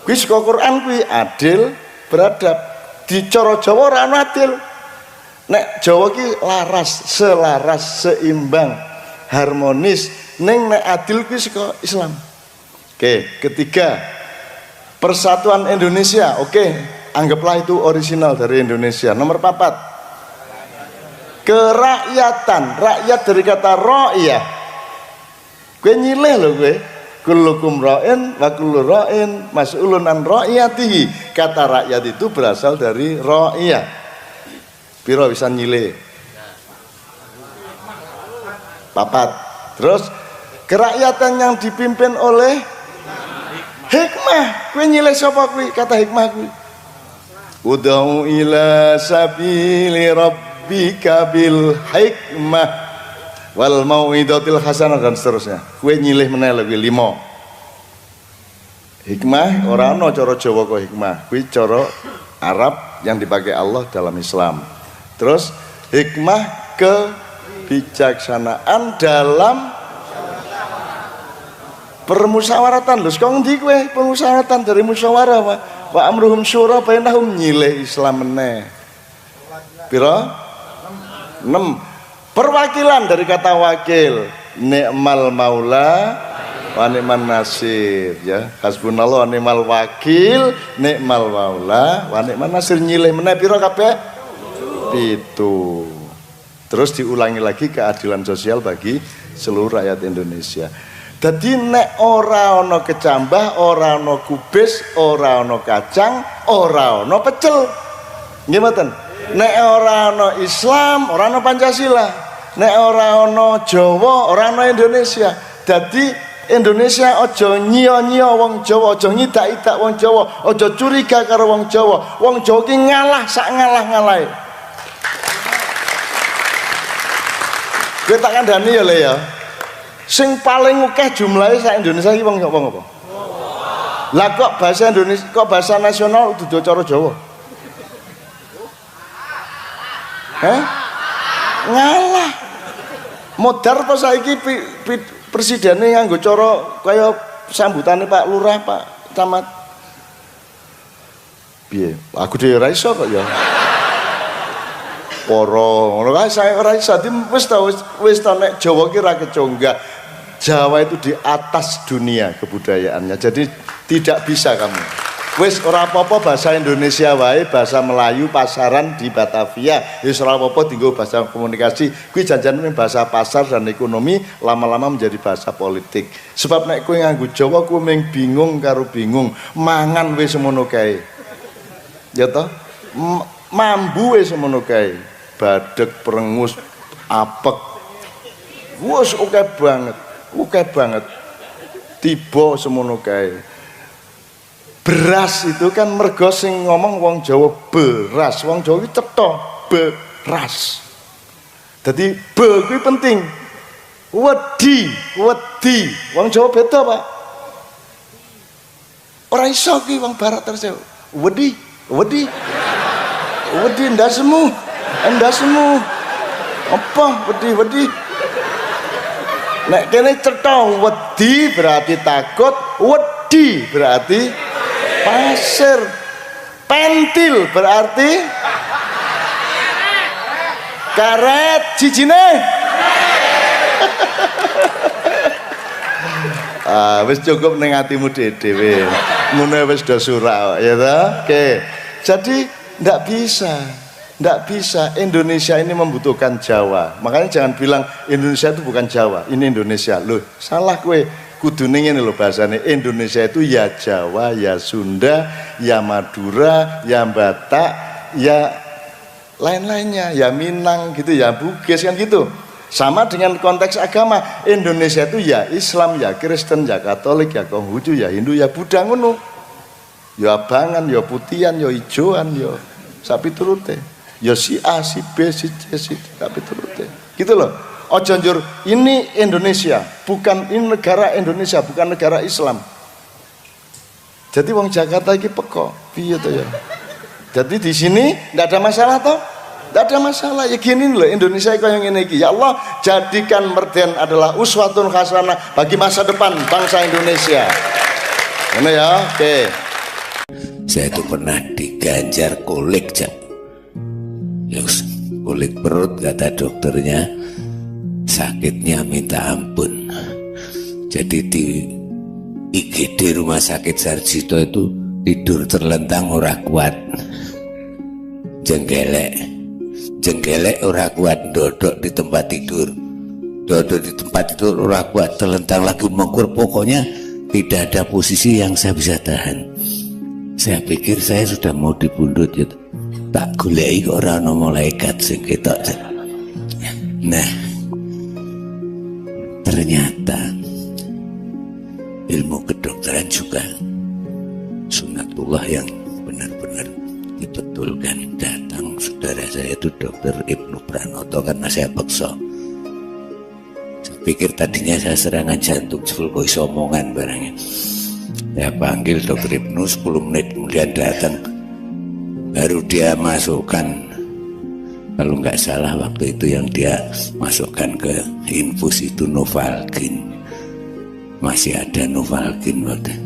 Kuwi saka Quran kuwi adil, beradab. Di cara Jawa ora ana adil. Nek Jawa ki laras, selaras, seimbang, harmonis. Ning nek adil kuwi saka Islam. Oke, ketiga, persatuan Indonesia. Oke, anggaplah itu original dari Indonesia. Nomor 4, kerakyatan, rakyat dari kata ra'iyah. Kowe nyilih lho kowe. Kullukum ra'in wa kullu ra'in mas'ulun an ra'iyatihi. Kata rakyat itu berasal dari ra'iyah. Piro bisa nyilih? 4. Terus kerakyatan yang dipimpin oleh Hikmah, kowe nyilih sapa kuwi? Kata hikmah kuwi. Ud'u ila sabili rabbika bil hikmah wal mau'izatil hasanah dan seterusnya. Kowe nyilih meneh kuwi 5. Hikmah ora ana cara Jawa kok hikmah. Kuwi cara Arab yang dipakai Allah dalam Islam. Terus hikmah kebijaksanaan dalam permusyawaratan. Lho kok ngendi kowe permusyawaratan dari musyawarah wa amruhum syura bainahum nyilih Islam meneh. Pira? 6. Perwakilan dari kata wakil. Ni'mal maula wa ni'man nasir ya. Hasbunallah wa ni'mal wakil, ni'mal maula wa ni'man nasir nyilih meneh pira kabeh? 7. Terus diulangi lagi keadilan sosial bagi seluruh rakyat Indonesia. Jadi nek ora ana kecambah, ora ana kubis, ora ana kacang, ora ana pecel. Nggih mboten? Nek ora ana Islam, ora ana Pancasila. Nek ora ana Jawa, ora ana Indonesia. Jadi Indonesia aja nyia-nyia wong Jawa, aja ngidak-idak wong Jawa, aja curiga karo wong Jawa. Wong Jawa ki ngalah sak ngalah-ngalahe. Kowe tak kandhani ya Le ya. Sing paling akeh jumlahe sak Indonesia iki wong apa? Lah kok bahasa Indonesia, kok bahasa nasional dudu cara Jawa? Ngalah. Modar apa saiki presidene nganggo cara kaya sambutane Pak Lurah, Pak Camat. Piye? Aku dhewe ora iso kok ya. Poro ngono kae saya ora iso. Wis ta nek Jawa ki ra kecongga. Jawa itu di atas dunia kebudayaannya. Jadi tidak bisa kamu. Wis ora apa-apa bahasa Indonesia wae, bahasa Melayu pasaran di Batavia. Wis ora apa-apa dienggo bahasa komunikasi. Kuwi janjane bahasa pasar dan ekonomi lama-lama menjadi bahasa politik. Sebab nek kowe nganggo Jawa kowe mung bingung karo bingung. Mangan wis semono kae. Ya toh? Mambu wis semono kae. Badek, perengus, apek. Wes oke banget. Tiba semono kae. Beras itu kan mergo sing ngomong wong Jawa beras, wong Jawa iki cetha beras. Dadi be kuwi penting. Wedi. Wong Jawa beda, Pak. Ora iso ki wong barat terus. Wedi ndasemu. Apa wedi? Nek kene cetha wedi berarti takut, wedi berarti pasir, pentil berarti karet, jijine. Wis cukup ning atimu dhewe. Ngono wis do surak ya ta? Oke. Jadi ndak bisa Indonesia ini membutuhkan Jawa. Makanya jangan bilang Indonesia itu bukan Jawa, ini Indonesia. Loh, salah kowe. Kudune ngene lho bahasane. Indonesia itu ya Jawa, ya Sunda, ya Madura, ya Batak, ya lain-lainnya, ya Minang gitu, ya Bugis kan gitu. Sama dengan konteks agama. Indonesia itu ya Islam, ya Kristen, ya Katolik, ya Konghucu, ya Hindu, ya Buddha ngono. Ya abangan, ya putihan, ya ijoan, ya sapi turute. Ya si A, si B, si C, si D, sapi turute. Gitu loh. Ojo njur ini Indonesia, bukan ini negara Indonesia, bukan negara Islam. Jadi wong Jakarta iki peko, piye to ya? Jadi di sini ndak ada masalah toh? Ndak ada masalah. Ya gini loh Indonesia kayak ngene iki. Ya Allah, jadikan Merden adalah uswatun hasanah bagi masa depan bangsa Indonesia. Ini ya, oke. Saya tuh pernah diganjar kolik, Cak. Kulit perut, kata dokternya, sakitnya minta ampun. Jadi di IGD Rumah Sakit Sarjito itu tidur terlentang ora kuat, jengkelek ora kuat, dodok di tempat tidur ora kuat, terlentang lagi mengkur. Pokoknya tidak ada posisi yang saya bisa tahan. Saya pikir saya sudah mau dibundut gitu. Tak goleki kok ora ana malaikat sing ketok. Nah, ternyata ilmu kedokteran juga sunatullah yang benar-benar dibetulkan. Datang saudara saya itu Dr. Ibnu Pranoto karena saya paksa. Saya pikir tadinya saya serangan jantung, sebelum iso omongan barangnya. Saya panggil Dr. Ibnu, 10 menit kemudian datang. Baru dia masukkan, kalau nggak salah waktu itu yang dia masukkan ke infus itu Novalgin. Masih ada Novalgin waktu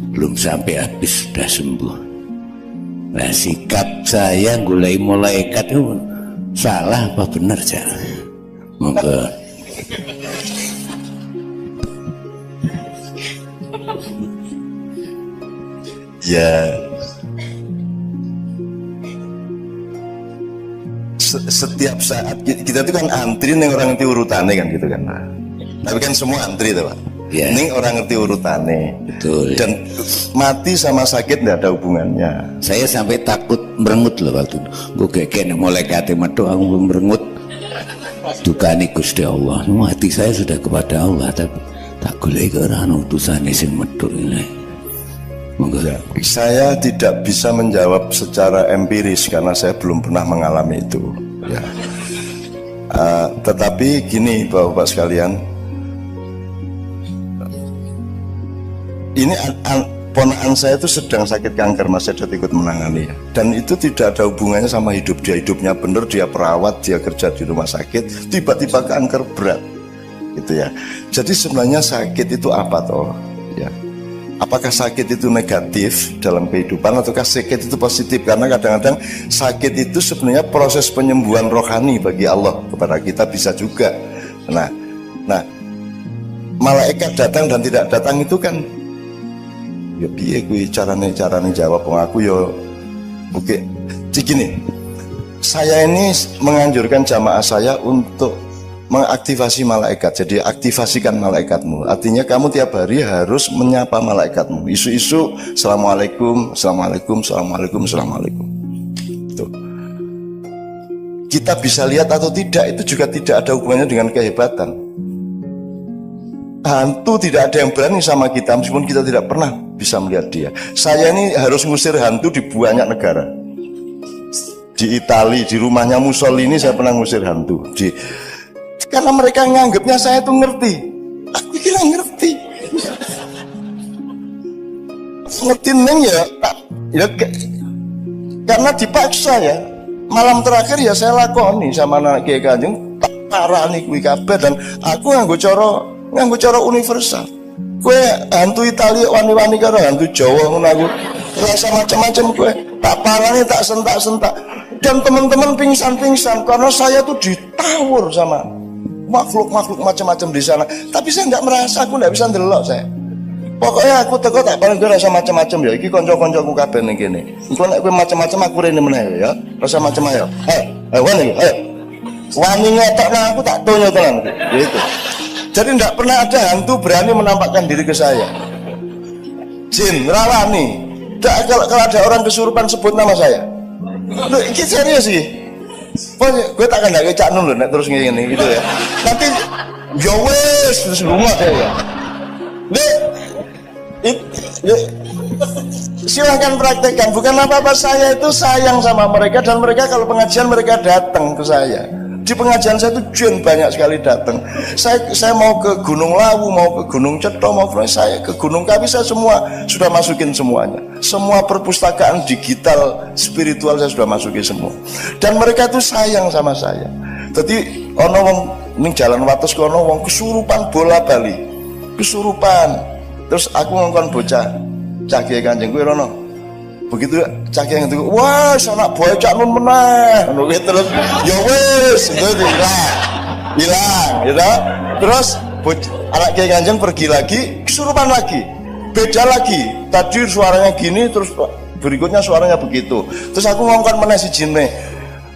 belum sampai habis sudah sembuh. Nah, sikap saya mulai malaikat itu salah apa benar ya? Monggo. Ya, setiap saat kita itu kan antri nih, orang ngerti urutannya kan gitu kan. Tapi kan semua antri tuh Pak. Ya. Ini orang ngerti urutannya. Betul. Dan mati sama sakit tidak ada hubungannya. Saya sampai takut merengut loh waktu itu. Gue keke mulai kate metu aku merengut. Dukani Gusti Allah. Hati saya sudah kepada Allah, tapi tak golek orang utusane sing metu ini. Monggo. Saya tidak bisa menjawab secara empiris karena saya belum pernah mengalami itu. Ya. Tetapi gini Bapak-Bapak sekalian, ini ponakan saya itu sedang sakit kanker, Mas Sedat ikut menangani ya. Dan itu tidak ada hubungannya sama hidup dia. Hidupnya bener, dia perawat, dia kerja di rumah sakit, tiba-tiba kanker berat gitu ya. Jadi sebenarnya sakit itu apa toh ya? Apakah sakit itu negatif dalam kehidupan ataukah sakit itu positif? Karena kadang-kadang sakit itu sebenarnya proses penyembuhan rohani bagi Allah kepada kita bisa juga. Nah, malaikat datang dan tidak datang itu kan ya piye kuwi carane jawab wong aku ya oke. Jadi gini, saya ini menganjurkan jamaah saya untuk mengaktifasi malaikat. Jadi aktivasikan malaikatmu. Artinya kamu tiap hari harus menyapa malaikatmu. Isu-isu assalamualaikum, assalamualaikum, assalamualaikum, assalamualaikum. Tuh. Kita bisa lihat atau tidak itu juga tidak ada hubungannya dengan kehebatan. Hantu tidak ada yang berani sama kita meskipun kita tidak pernah bisa melihat dia. Saya ini harus ngusir hantu di banyak negara. Di Italia, di rumahnya Mussolini saya pernah ngusir hantu. Karena mereka nganggapnya saya tuh ngerti. Aku kira ngerti. Ngerti neng ya, karena dipaksa ya. Malam terakhir ya saya lakoni sama anak Kiai Kanjeng, tak parah nih kuwi kabeh dan aku nganggo cara universal. Kue hantu Italia wani-wani karo hantu Jawa ngono aku. Rasa macam-macam kue. Tak parani tak sentak-sentak. Dan teman-teman pingsan-pingsan karena saya tuh ditawur sama makhluk-makhluk macam-macam di sana. Tapi saya nggak merasa, aku nggak bisa ndelok saya. Pokoknya aku teko tak paling gue rasa macam-macam ya. Iki konco-koncoku kabeh ning kene. Engko nek kowe macam-macam aku rene meneh ya. Rasa macam ayo. Wani, ayo. Wani ngetok nang aku tak tonyo tenan. Gitu. Jadi tidak pernah ada hantu berani menampakkan diri ke saya. Jin, rawani. Kalau ada orang kesurupan sebut nama saya. Loh, ini serius sih. Gue tak akan nggak Cak Nun loh, nek terus ngene gitu ya. Nanti ya wes terus rumah saya ya. Silahkan praktekkan. Bukan apa-apa, saya itu sayang sama mereka dan mereka kalau pengajian mereka datang ke saya. Di pengajian saya itu jin banyak sekali datang. Saya mau ke Gunung Lawu, mau ke Gunung Ceto, mau saya ke Gunung Kawi, saya semua sudah masukin semuanya. Semua perpustakaan digital spiritual saya sudah masukin semua. Dan mereka itu sayang sama saya. Jadi ono wong ning jalan wates kono wong kesurupan bola bali. Kesurupan. Terus aku ngongkon bocah Cak Kiai Kanjeng kuwi rono. Begitu Cak Kiai itu, wah anak boy Cak Nun meneh. Ngono terus ya wis itu hilang gitu. Terus anak Kiai Kanjeng pergi lagi, kesurupan lagi. Beda lagi. Tadi suaranya gini terus berikutnya suaranya begitu. Terus aku ngongkon meneh si jinne.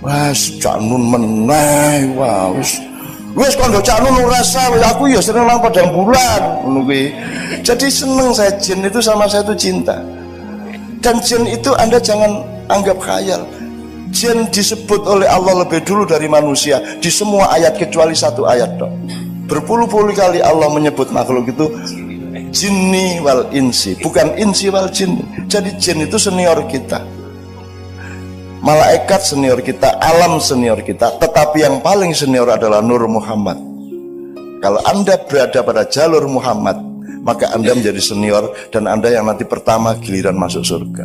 Wah, Cak Nun meneh. Wah, wis kondo Cak Nun rasa aku ya seneng nang padang bulan ngono kuwi. Jadi seneng saya, jin itu sama saya itu cinta. Dan jin itu Anda jangan anggap khayal. Jin disebut oleh Allah lebih dulu dari manusia di semua ayat kecuali satu ayat dong. Berpuluh-puluh kali Allah menyebut makhluk itu jinni wal insi, bukan insi wal jinni. Jadi jin itu senior kita, malaikat senior kita, alam senior kita, tetapi yang paling senior adalah Nur Muhammad. Kalau Anda berada pada jalur Muhammad, maka Anda menjadi senior dan Anda yang nanti pertama giliran masuk surga.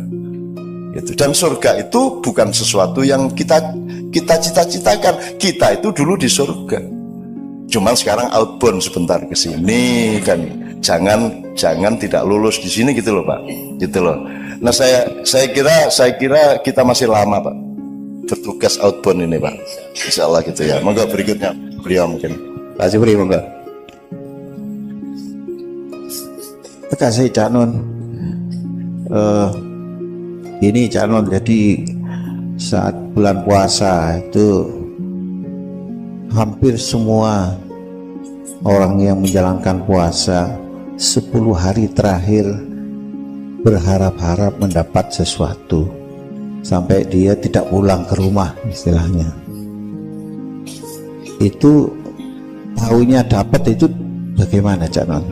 Gitu. Dan surga itu bukan sesuatu yang kita cita-citakan. Kita itu dulu di surga. Cuman sekarang outbound sebentar ke sini kan. Jangan tidak lulus di sini gitu loh, Pak. Gitu loh. Nah, saya kira kita masih lama, Pak, bertugas outbound ini, Pak. Insyaallah gitu ya. Monggo berikutnya beliau mungkin. Pak Jibri, monggo. Terima kasih Cak Nun. Ini Cak Nun, jadi saat bulan puasa itu hampir semua orang yang menjalankan puasa 10 hari terakhir berharap-harap mendapat sesuatu sampai dia tidak pulang ke rumah istilahnya. Itu tahunya dapat itu bagaimana Cak Non?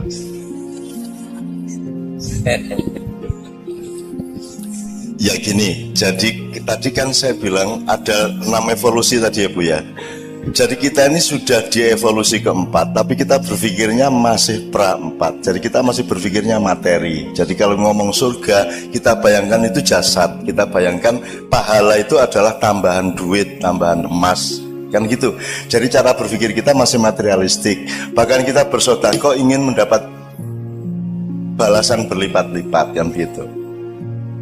Ya gini, jadi tadi kan saya bilang ada 6 evolusi tadi ya Bu ya. Jadi kita ini sudah di evolusi keempat, tapi kita berpikirnya masih pra-4. Jadi kita masih berpikirnya materi. Jadi kalau ngomong surga, kita bayangkan itu jasad. Kita bayangkan pahala itu adalah tambahan duit, tambahan emas, kan gitu. Jadi cara berpikir kita masih materialistik. Bahkan kita bersedekah ingin mendapat balasan berlipat-lipat, kan gitu.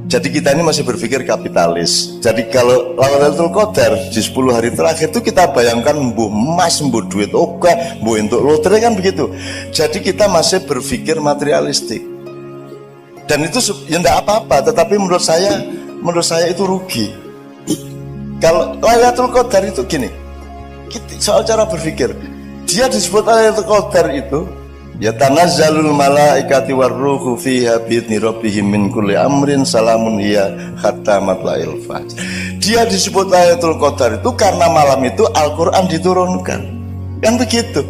Jadi kita ini masih berpikir kapitalis. Jadi kalau Lailatul Qadar di 10 hari terakhir itu kita bayangkan mbuh emas, mbuh duit oke, mbuh untuk lotre, kan begitu. Jadi kita masih berpikir materialistik. Dan itu ya enggak apa-apa, tetapi menurut saya itu rugi. Kalau Lailatul Qadar itu gini, soal cara berpikir, dia disebut Lailatul Qadar itu ya tanazzalul malaikati warruhu fiha bi'idzni rabbihim min kulli amrin salamun hiya hatta matla'il fajr. Dia disebut Lailatul Qadar itu karena malam itu Al-Qur'an diturunkan. Kan begitu.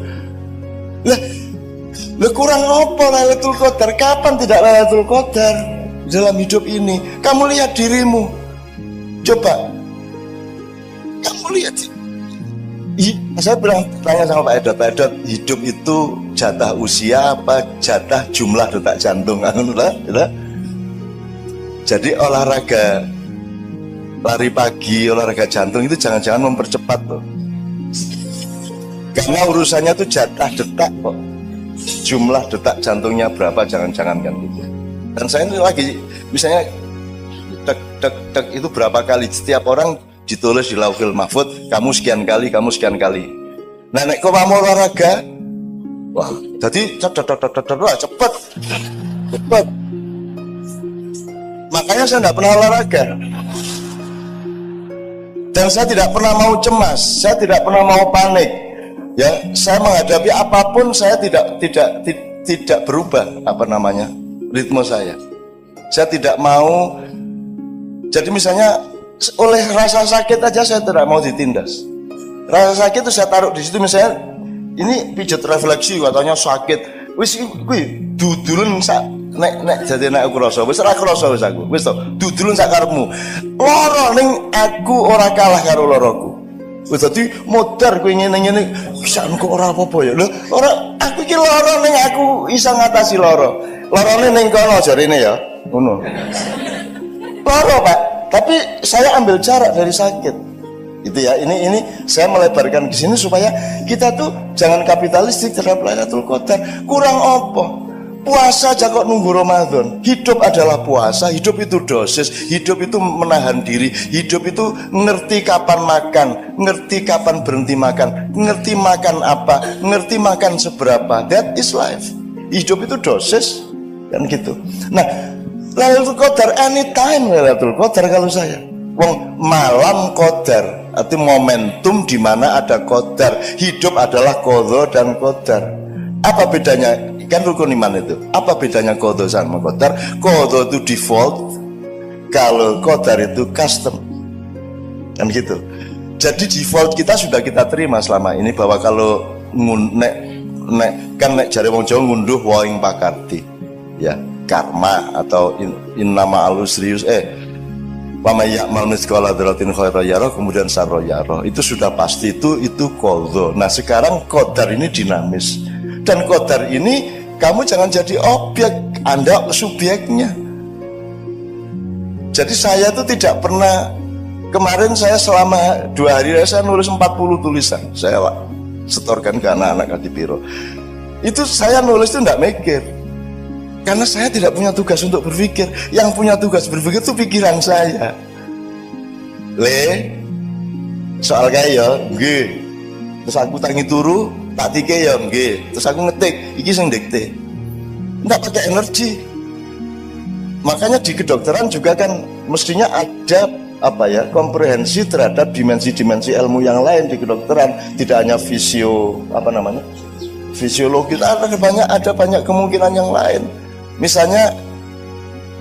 Lah kurang apa Lailatul Qadar? Kapan tidak Lailatul Qadar dalam hidup ini? Kamu lihat dirimu. Coba. Kamu lihat. Saya tanya sama Pak Edot, hidup itu jatah usia apa jatah jumlah detak jantung? Jadi olahraga lari pagi, olahraga jantung itu jangan-jangan mempercepat loh. Karena urusannya itu jatah detak kok. Jumlah detak jantungnya berapa, jangan-jangan kan gitu. Dan saya ini lagi misalnya dek itu berapa kali, setiap orang ditulis di Lauhul Mahfud, kamu sekian kali. Nah, nek kok mau olahraga, wah, jadi cepet. Makanya saya tidak pernah olahraga. Dan saya tidak pernah mau cemas, saya tidak pernah mau panik. Ya, saya menghadapi apapun saya tidak berubah ritme saya. Saya tidak mau. Jadi misalnya oleh rasa sakit aja saya tidak mau ditindas. Rasa sakit itu saya taruh di situ, misalnya ini pijat refleksi katanya sakit. Wis kuwi dudulun sak nek jadi nek aku rasa wis ora krasa wis aku. Wis to, dudulun sak karepmu. Lara ning aku ora kalah karo laraku. Wis dadi modar kowe ngene-ngene wis kok ora apa-apa ya. Lho, ora aku iki lara ning aku iso ngatasi lara. Larane ning kono jarine ya. Ngono. Lara, Pak. Tapi saya ambil jarak dari sakit, gitu ya. Ini saya melebarkan ke sini supaya kita tuh jangan kapitalistik terhadap Lailatul Qadar. Kurang apa? Puasa aja kok nunggu Ramadan. Hidup adalah puasa. Hidup itu dosis. Hidup itu menahan diri. Hidup itu ngerti kapan makan, ngerti kapan berhenti makan, ngerti makan apa, ngerti makan seberapa. That is life. Hidup itu dosis, kan gitu. Nah, Lailatul Qadar anytime Lailatul Qadar kalau saya. Wong malam qadar, arti momentum di mana ada qadar. Hidup adalah qadha dan qadar. Apa bedanya? Kan rukun iman itu. Apa bedanya qadha sama qadar? Qadha itu default, kalau qadar itu custom. Kan gitu. Jadi default kita sudah kita terima selama ini bahwa kalau nek jare wong Jawa ngunduh waing pakarti. ya, karma atau innama alusrius wa may ya'mal mithqala dzarratin khairan yarah, kemudian sarra yarah. Itu sudah pasti, itu qadha. Nah, sekarang qadar ini dinamis. Dan qadar ini kamu jangan jadi objek, Anda subjeknya. Jadi saya tuh tidak pernah, kemarin saya selama 2 hari saya nulis 40 tulisan. Saya setorkan ke anak-anak Kadipiro. Itu saya nulis itu enggak mikir. Karena saya tidak punya tugas untuk berpikir. Yang punya tugas berpikir itu pikiran saya. Soal kaya, nggih. Terus aku tangi turu, tak tike ya, nggih. Terus aku ngetik, iki sing dikte. Enggak pakai energi. Makanya di kedokteran juga kan mestinya ada komprehensi terhadap dimensi-dimensi ilmu yang lain di kedokteran. Tidak hanya fisiologi, ada banyak kemungkinan yang lain. Misalnya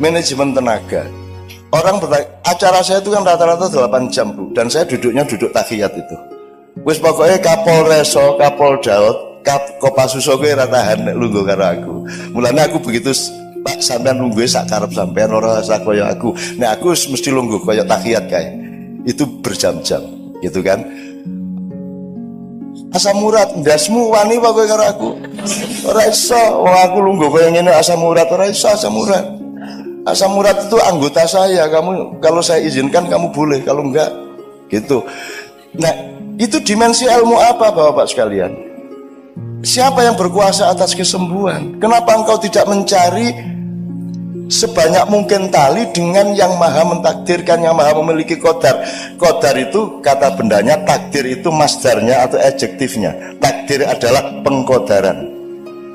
manajemen tenaga. Orang acara saya itu kan rata-rata 8 jam, Bu, dan saya duduk tahiyat itu. Wis pokoknya Kapolreso, Kapoldaud, Kopasuso kowe ra tahan nek lungguh karo aku. Mulane aku begitu, Pak, sampean lungguhe sak karep sampean ora usah kaya aku. Nek aku mesti lungguh kaya tahiyat kae. Itu berjam-jam, gitu kan. Asam urat, ndasmu wani apa kowe karo aku? Ora iso, wong aku lungguh koyo ngene asam urat, ora iso asam urat. Asam urat itu anggota saya, kamu kalau saya izinkan kamu boleh, kalau enggak gitu. Nah, itu dimensi ilmu apa Bapak-bapak sekalian? Siapa yang berkuasa atas kesembuhan? Kenapa engkau tidak mencari sebanyak mungkin tali dengan yang maha mentakdirkan, yang maha memiliki qadar? Qadar itu kata bendanya, takdir itu masdarnya atau adjektifnya. Takdir adalah pengqadaran.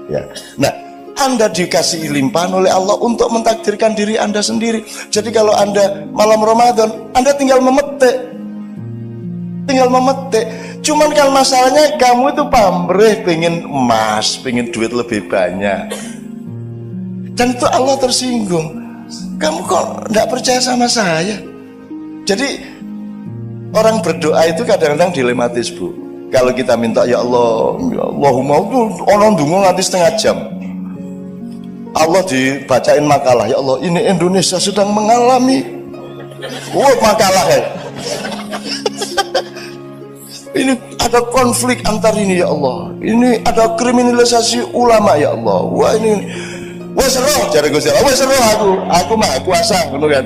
Ya. Nah, Anda dikasih limpahan oleh Allah untuk mentakdirkan diri Anda sendiri. Jadi kalau Anda malam Ramadan, Anda tinggal memetik. Cuman kan masalahnya kamu itu pamrih, pengen emas, pengen duit lebih banyak. Dan itu Allah tersinggung. Kamu kok tidak percaya sama saya? Jadi orang berdoa itu kadang-kadang dilematis, Bu. Kalau kita minta ya Allahumma, orang dungu nanti setengah jam. Allah dibacain makalah, ya Allah ini Indonesia sedang mengalami makalah ya. Ini ada konflik antar ini ya Allah. Ini ada kriminalisasi ulama ya Allah. Wah ini wes roh jare Gusti Allah, wes roh aku mah kuasa ngono kan.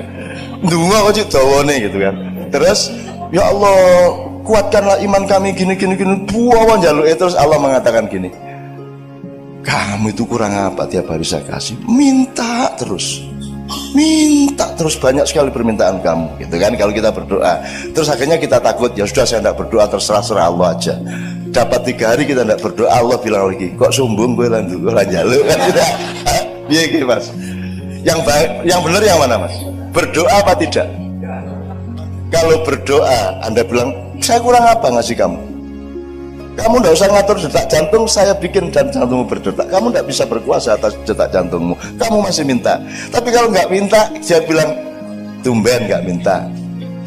Ndonga kok cik dawane gitu kan. Terus ya Allah kuatkanlah iman kami gini buah njaluke. Terus Allah mengatakan gini, kamu itu kurang apa tiap hari saya kasih? Minta terus banyak sekali permintaan kamu gitu kan. Kalau kita berdoa terus akhirnya kita takut, ya sudah saya tidak berdoa, terserah Allah aja. Dapat 3 hari kita tidak berdoa, Allah bilang lagi, kok sombong gue lanjut kan kita. Iya gitu Mas. Yang benar yang mana Mas? Berdoa apa tidak? Kalau berdoa Anda bilang saya kurang apa ngasih kamu? Kamu tidak usah ngatur detak jantung, saya bikin dan jantungmu berdetak. Kamu tidak bisa berkuasa atas detak jantungmu. Kamu masih minta. Tapi kalau nggak minta, dia bilang tumben nggak minta.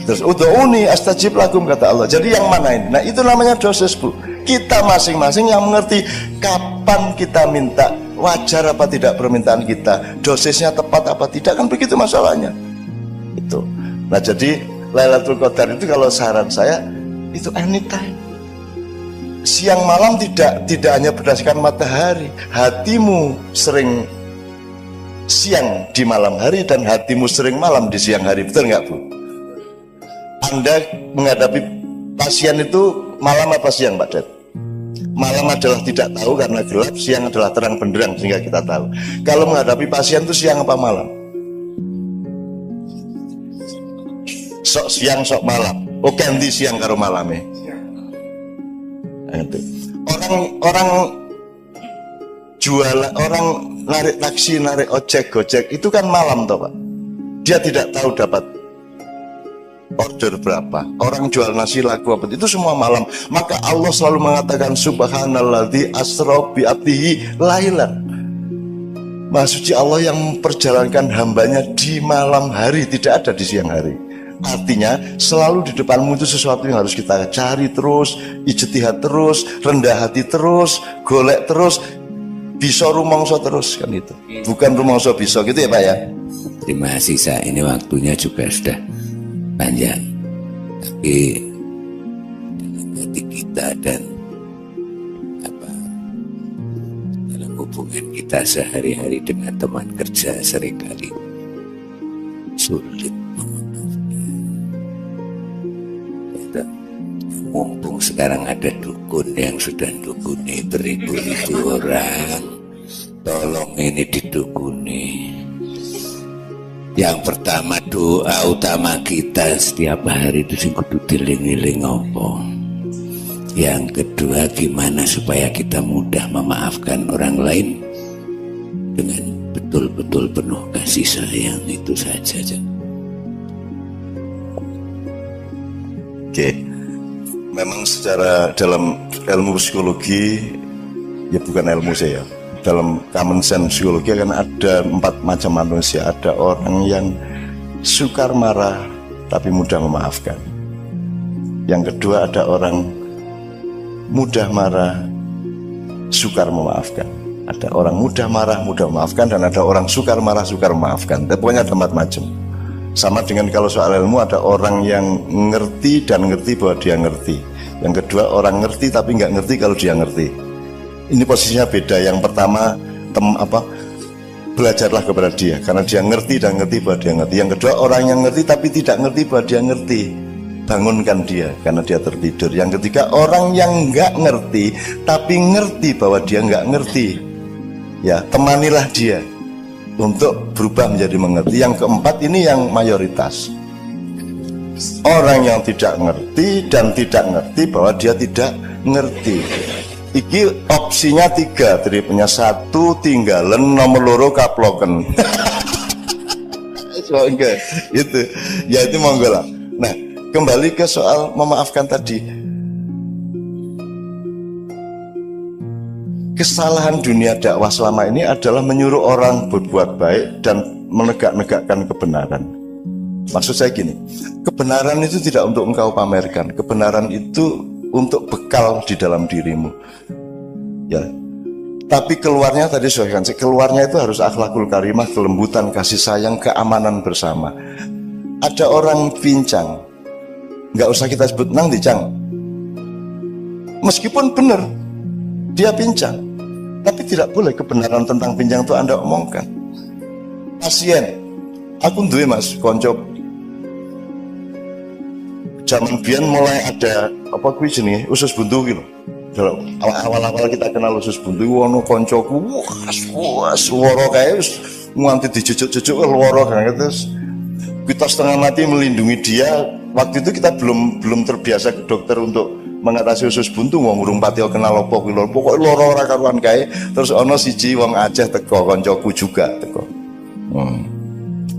Terus ud'uni astajib lakum kata Allah. Jadi yang mana ini? Nah itu namanya dosis, Bu. Kita masing-masing yang mengerti kapan kita minta, wajar apa tidak permintaan kita, dosisnya tepat apa tidak, kan begitu masalahnya. Itu. Nah jadi Lailatul Qadar itu kalau saran saya itu anytime. Siang malam tidak hanya berdasarkan matahari. Hatimu sering siang di malam hari dan hatimu sering malam di siang hari. Betul nggak, Bu? Anda menghadapi pasien itu malam apa siang, Pak Ded? Malam adalah tidak tahu karena gelap, siang adalah terang benderang sehingga kita tahu. Kalau menghadapi pasien itu siang apa malam? Sok siang sok malam. Oh ganti siang karo malamnya. Orang jualan, orang narik taksi, narik ojek, gojek itu kan malam toh Pak. Dia tidak tahu dapat order berapa. Orang jual nasi laku apa itu semua malam. Maka Allah selalu mengatakan subhanalladzi asra bi abdihi lailan. Maha suci Allah yang memperjalankan hambanya di malam hari, tidak ada di siang hari. Artinya selalu di depanmu itu sesuatu yang harus kita cari terus, ijtihad terus, rendah hati terus, golek terus. bisa rumangsa terus kan itu. Bukan rumangsa bisa gitu ya Pak ya. Terima kasih, saya ini waktunya juga sudah panjang, tapi hati kita dan dalam hubungan kita sehari-hari dengan teman kerja seringkali sulit memaafkan. Mumpung sekarang ada dukun yang sudah dukuni beribu-ribu orang, tolong ini didukuni. Yang pertama, doa utama kita setiap hari itu sing kudu dieling-eling apa. Yang kedua, gimana supaya kita mudah memaafkan orang lain dengan betul-betul penuh kasih sayang. Itu saja. Oke. Memang secara dalam ilmu psikologi, ya bukan ilmu saya, dalam common sense psikologi kan ada 4 macam manusia. Ada orang yang sukar marah tapi mudah memaafkan. Yang kedua ada orang mudah marah, sukar memaafkan. Ada orang mudah marah, mudah memaafkan, dan ada orang sukar marah, sukar memaafkan. Pokoknya ada 4 macam. Sama dengan kalau soal ilmu, ada orang yang ngerti dan ngerti bahwa dia ngerti. Yang kedua orang ngerti tapi nggak ngerti kalau dia ngerti. Ini posisinya beda. Yang pertama belajarlah kepada dia karena dia ngerti dan ngerti bahwa dia ngerti. Yang kedua orang yang ngerti tapi tidak ngerti bahwa dia ngerti, bangunkan dia karena dia tertidur. Yang ketiga orang yang nggak ngerti tapi ngerti bahwa dia nggak ngerti, ya temanilah dia untuk berubah menjadi mengerti. Yang keempat ini yang mayoritas, orang yang tidak ngerti dan tidak ngerti bahwa dia tidak ngerti. Iki opsinya 3, jadi punya 1 tinggalan, nomor loro kaploken. So, enggak, itu ya itu monggo lah. Nah, kembali ke soal memaafkan tadi. Kesalahan dunia dakwah selama ini adalah menyuruh orang berbuat baik dan menegak-negakkan kebenaran. Maksud saya gini, kebenaran itu tidak untuk engkau pamerkan, kebenaran itu untuk bekal di dalam dirimu. Ya. Tapi keluarnya tadi saya kan, keluarnya itu harus akhlakul karimah, kelembutan, kasih sayang, keamanan bersama. Ada orang pincang, nggak usah kita sebut nang dicang. Meskipun benar dia pincang, tapi tidak boleh kebenaran tentang pincang itu Anda omongkan. Pasien, aku duwe Mas konco zaman biyen mulai ada apa kuwi jenenge usus buntu gitu. Dalam awal-awal kita kenal usus buntu ono koncoku wah swara kae wis nganti dijujuk-jujuk loro kan terus kita setengah mati melindungi dia. Waktu itu kita belum terbiasa ke dokter untuk mengatasi usus buntu, wong urung pati kenal apa kuwi lho. Pokoke lara ora karuan kae. Terus ana siji wong Aceh teko, kancaku juga teko.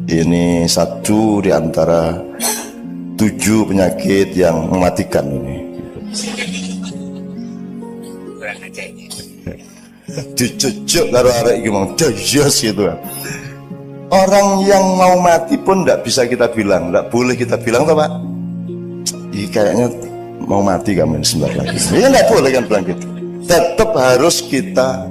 Ini 1 di antara 7 penyakit yang mematikan ini. Dicucuk karo arek iki mong dayos gitu. Orang yang mau mati pun tidak bisa kita bilang, tidak boleh kita bilang toh Pak. Ini kayaknya mau mati kamu sebentar lagi. Ini nggak boleh kan bilang gitu. Tetap harus kita,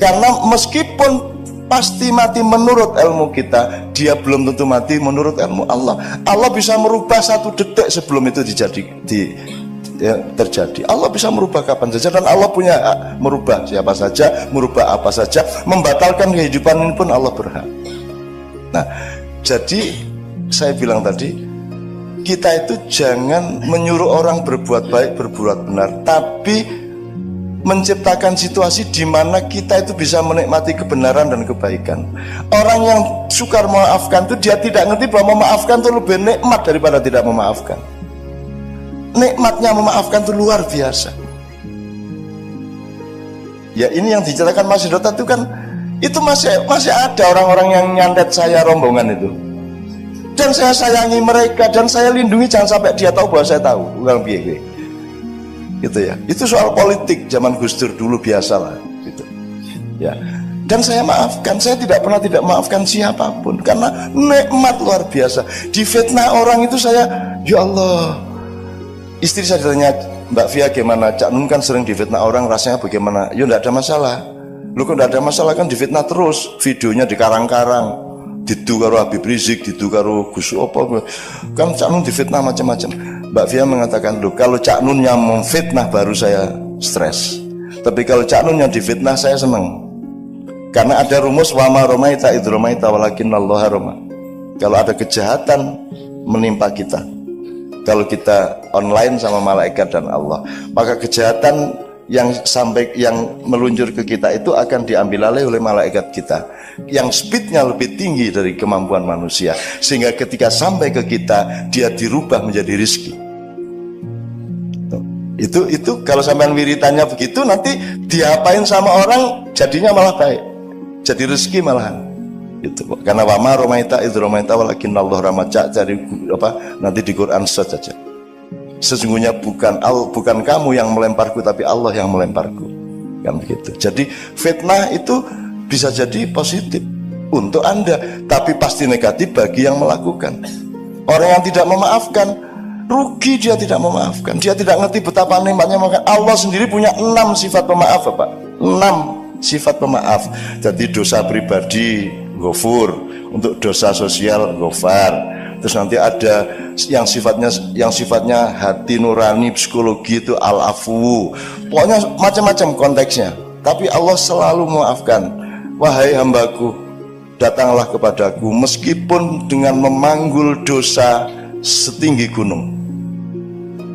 karena meskipun pasti mati menurut ilmu kita, dia belum tentu mati menurut ilmu Allah. Allah bisa merubah 1 detik sebelum itu terjadi. Allah bisa merubah kapan saja dan Allah punya hak merubah siapa saja, merubah apa saja, membatalkan kehidupan ini pun Allah berhak. Nah, jadi saya bilang tadi, kita itu jangan menyuruh orang berbuat baik, berbuat benar, tapi menciptakan situasi di mana kita itu bisa menikmati kebenaran dan kebaikan. Orang yang sukar memaafkan itu dia tidak ngerti bahwa memaafkan itu lebih nikmat daripada tidak memaafkan. Nikmatnya memaafkan itu luar biasa. Ya ini yang diceritakan Mas Dota itu kan, itu masih ada orang-orang yang nyantet saya rombongan itu. Dan saya sayangi mereka dan saya lindungi jangan sampai dia tahu bahwa saya tahu. Ulang piye gitu ya. Itu soal politik zaman Gus Dur dulu biasalah gitu. Ya. Dan saya maafkan, saya tidak pernah tidak maafkan siapapun karena nikmat luar biasa. Difitnah orang itu saya, ya Allah. Istri saya ditanya, Mbak Via gimana? Cak Nun kan sering difitnah orang, rasanya bagaimana? Ya enggak ada masalah. Lu kok ndak ada masalah kan difitnah terus, videonya dikarang-karang, didu karo Habib Rizik, didu karo Gus apa kan Cak Nun difitnah macam-macam. Mbak Fia mengatakan, "Loh, kalau Cak Nun yang memfitnah baru saya stres. Tapi kalau Cak Nun yang difitnah saya senang." Karena ada rumus wa ma romaita id romaita walakinnallaha roma. Kalau ada kejahatan menimpa kita, kalau kita online sama malaikat dan Allah, maka kejahatan yang meluncur ke kita itu akan diambil alih oleh malaikat kita yang speednya lebih tinggi dari kemampuan manusia, sehingga ketika sampai ke kita dia dirubah menjadi rizki. Itu kalau sampean wiritannya begitu, nanti diapain sama orang jadinya malah baik, jadi rezeki malahan. Itu karena wama romaita id romaita walakinnallaha ramaja, cari nanti di Quran saja. Sesungguhnya bukan kamu yang melemparku, tapi Allah yang melemparku, kan begitu. Jadi fitnah itu bisa jadi positif untuk Anda, tapi pasti negatif bagi yang melakukan. Orang yang tidak memaafkan, rugi dia tidak memaafkan. Dia tidak ngerti betapa nikmatnya memaafkan. Allah sendiri punya 6 sifat pemaaf, Pak. 6 sifat pemaaf. Jadi dosa pribadi Ghafur, untuk dosa sosial Ghafar. Terus nanti ada yang sifatnya hati nurani, psikologi itu al-afu. Pokoknya macam-macam konteksnya. Tapi Allah selalu memaafkan. Wahai hambaku, datanglah kepadaku meskipun dengan memanggul dosa setinggi gunung.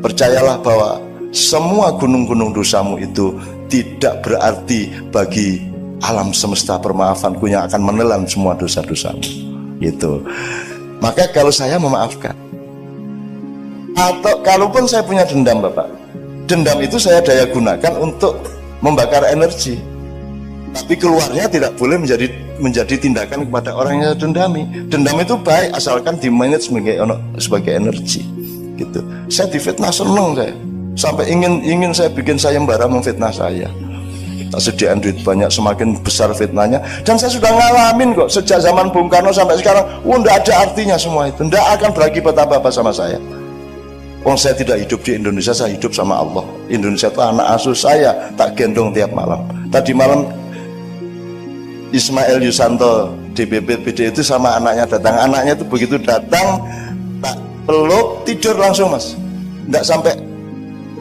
Percayalah bahwa semua gunung-gunung dosamu itu tidak berarti bagi alam semesta permaafanku yang akan menelan semua dosa-dosamu. Gitu. Maka kalau saya memaafkan, atau kalaupun saya punya dendam, Bapak, dendam itu saya daya gunakan untuk membakar energi, tapi keluarnya tidak boleh menjadi tindakan kepada orang yang dendami. Dendam itu baik asalkan dimanage sebagai energi, gitu. Saya difitnah seneng saya, sampai ingin saya bikin sayembara memfitnah saya. Tak sediain duit banyak, semakin besar fitnahnya. Dan saya sudah ngalamin kok sejak zaman Bung Karno sampai sekarang. Tidak ada artinya semua itu, tidak akan berakibat apa-apa sama saya. Saya tidak hidup di Indonesia, saya hidup sama Allah. Indonesia itu anak asuh saya, tak gendong tiap malam. Tadi malam Ismail Yusanto DPP PD itu sama anaknya datang. Anaknya itu begitu datang, tak peluk, tidur langsung, Mas. Tidak sampai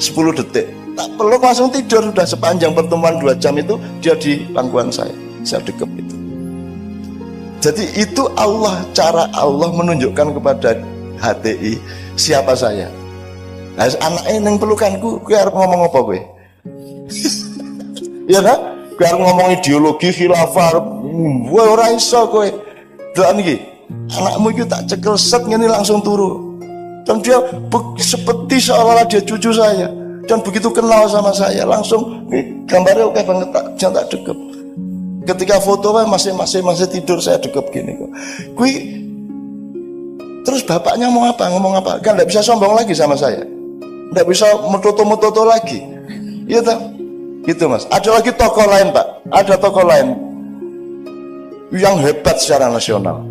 10 detik, tak peluk langsung tidur. Sudah sepanjang pertemuan 2 jam itu dia di pangkuan saya dekep itu. Jadi itu Allah, cara Allah menunjukkan kepada HTI siapa saya. Nah, anaknya yang pelukanku, gue harus ngomong apa gue? Iya kan? Gue harus ngomong ideologi khilafah, gue ora iso gue. Doan iki, anakmu itu tak cekel set ngene langsung turu. Dan dia seperti seolah-olah dia cucu saya. Dan begitu kenal sama saya langsung gambarnya oke banget, tak dekep. Ketika foto masih tidur saya dekep gini kok. Terus bapaknya mau apa, ngomong apa? Kan tidak bisa sombong lagi sama saya, tidak bisa metoto lagi. Iya tak? Gitu, Mas. Ada lagi tokoh lain, Pak. Ada tokoh lain yang hebat secara nasional.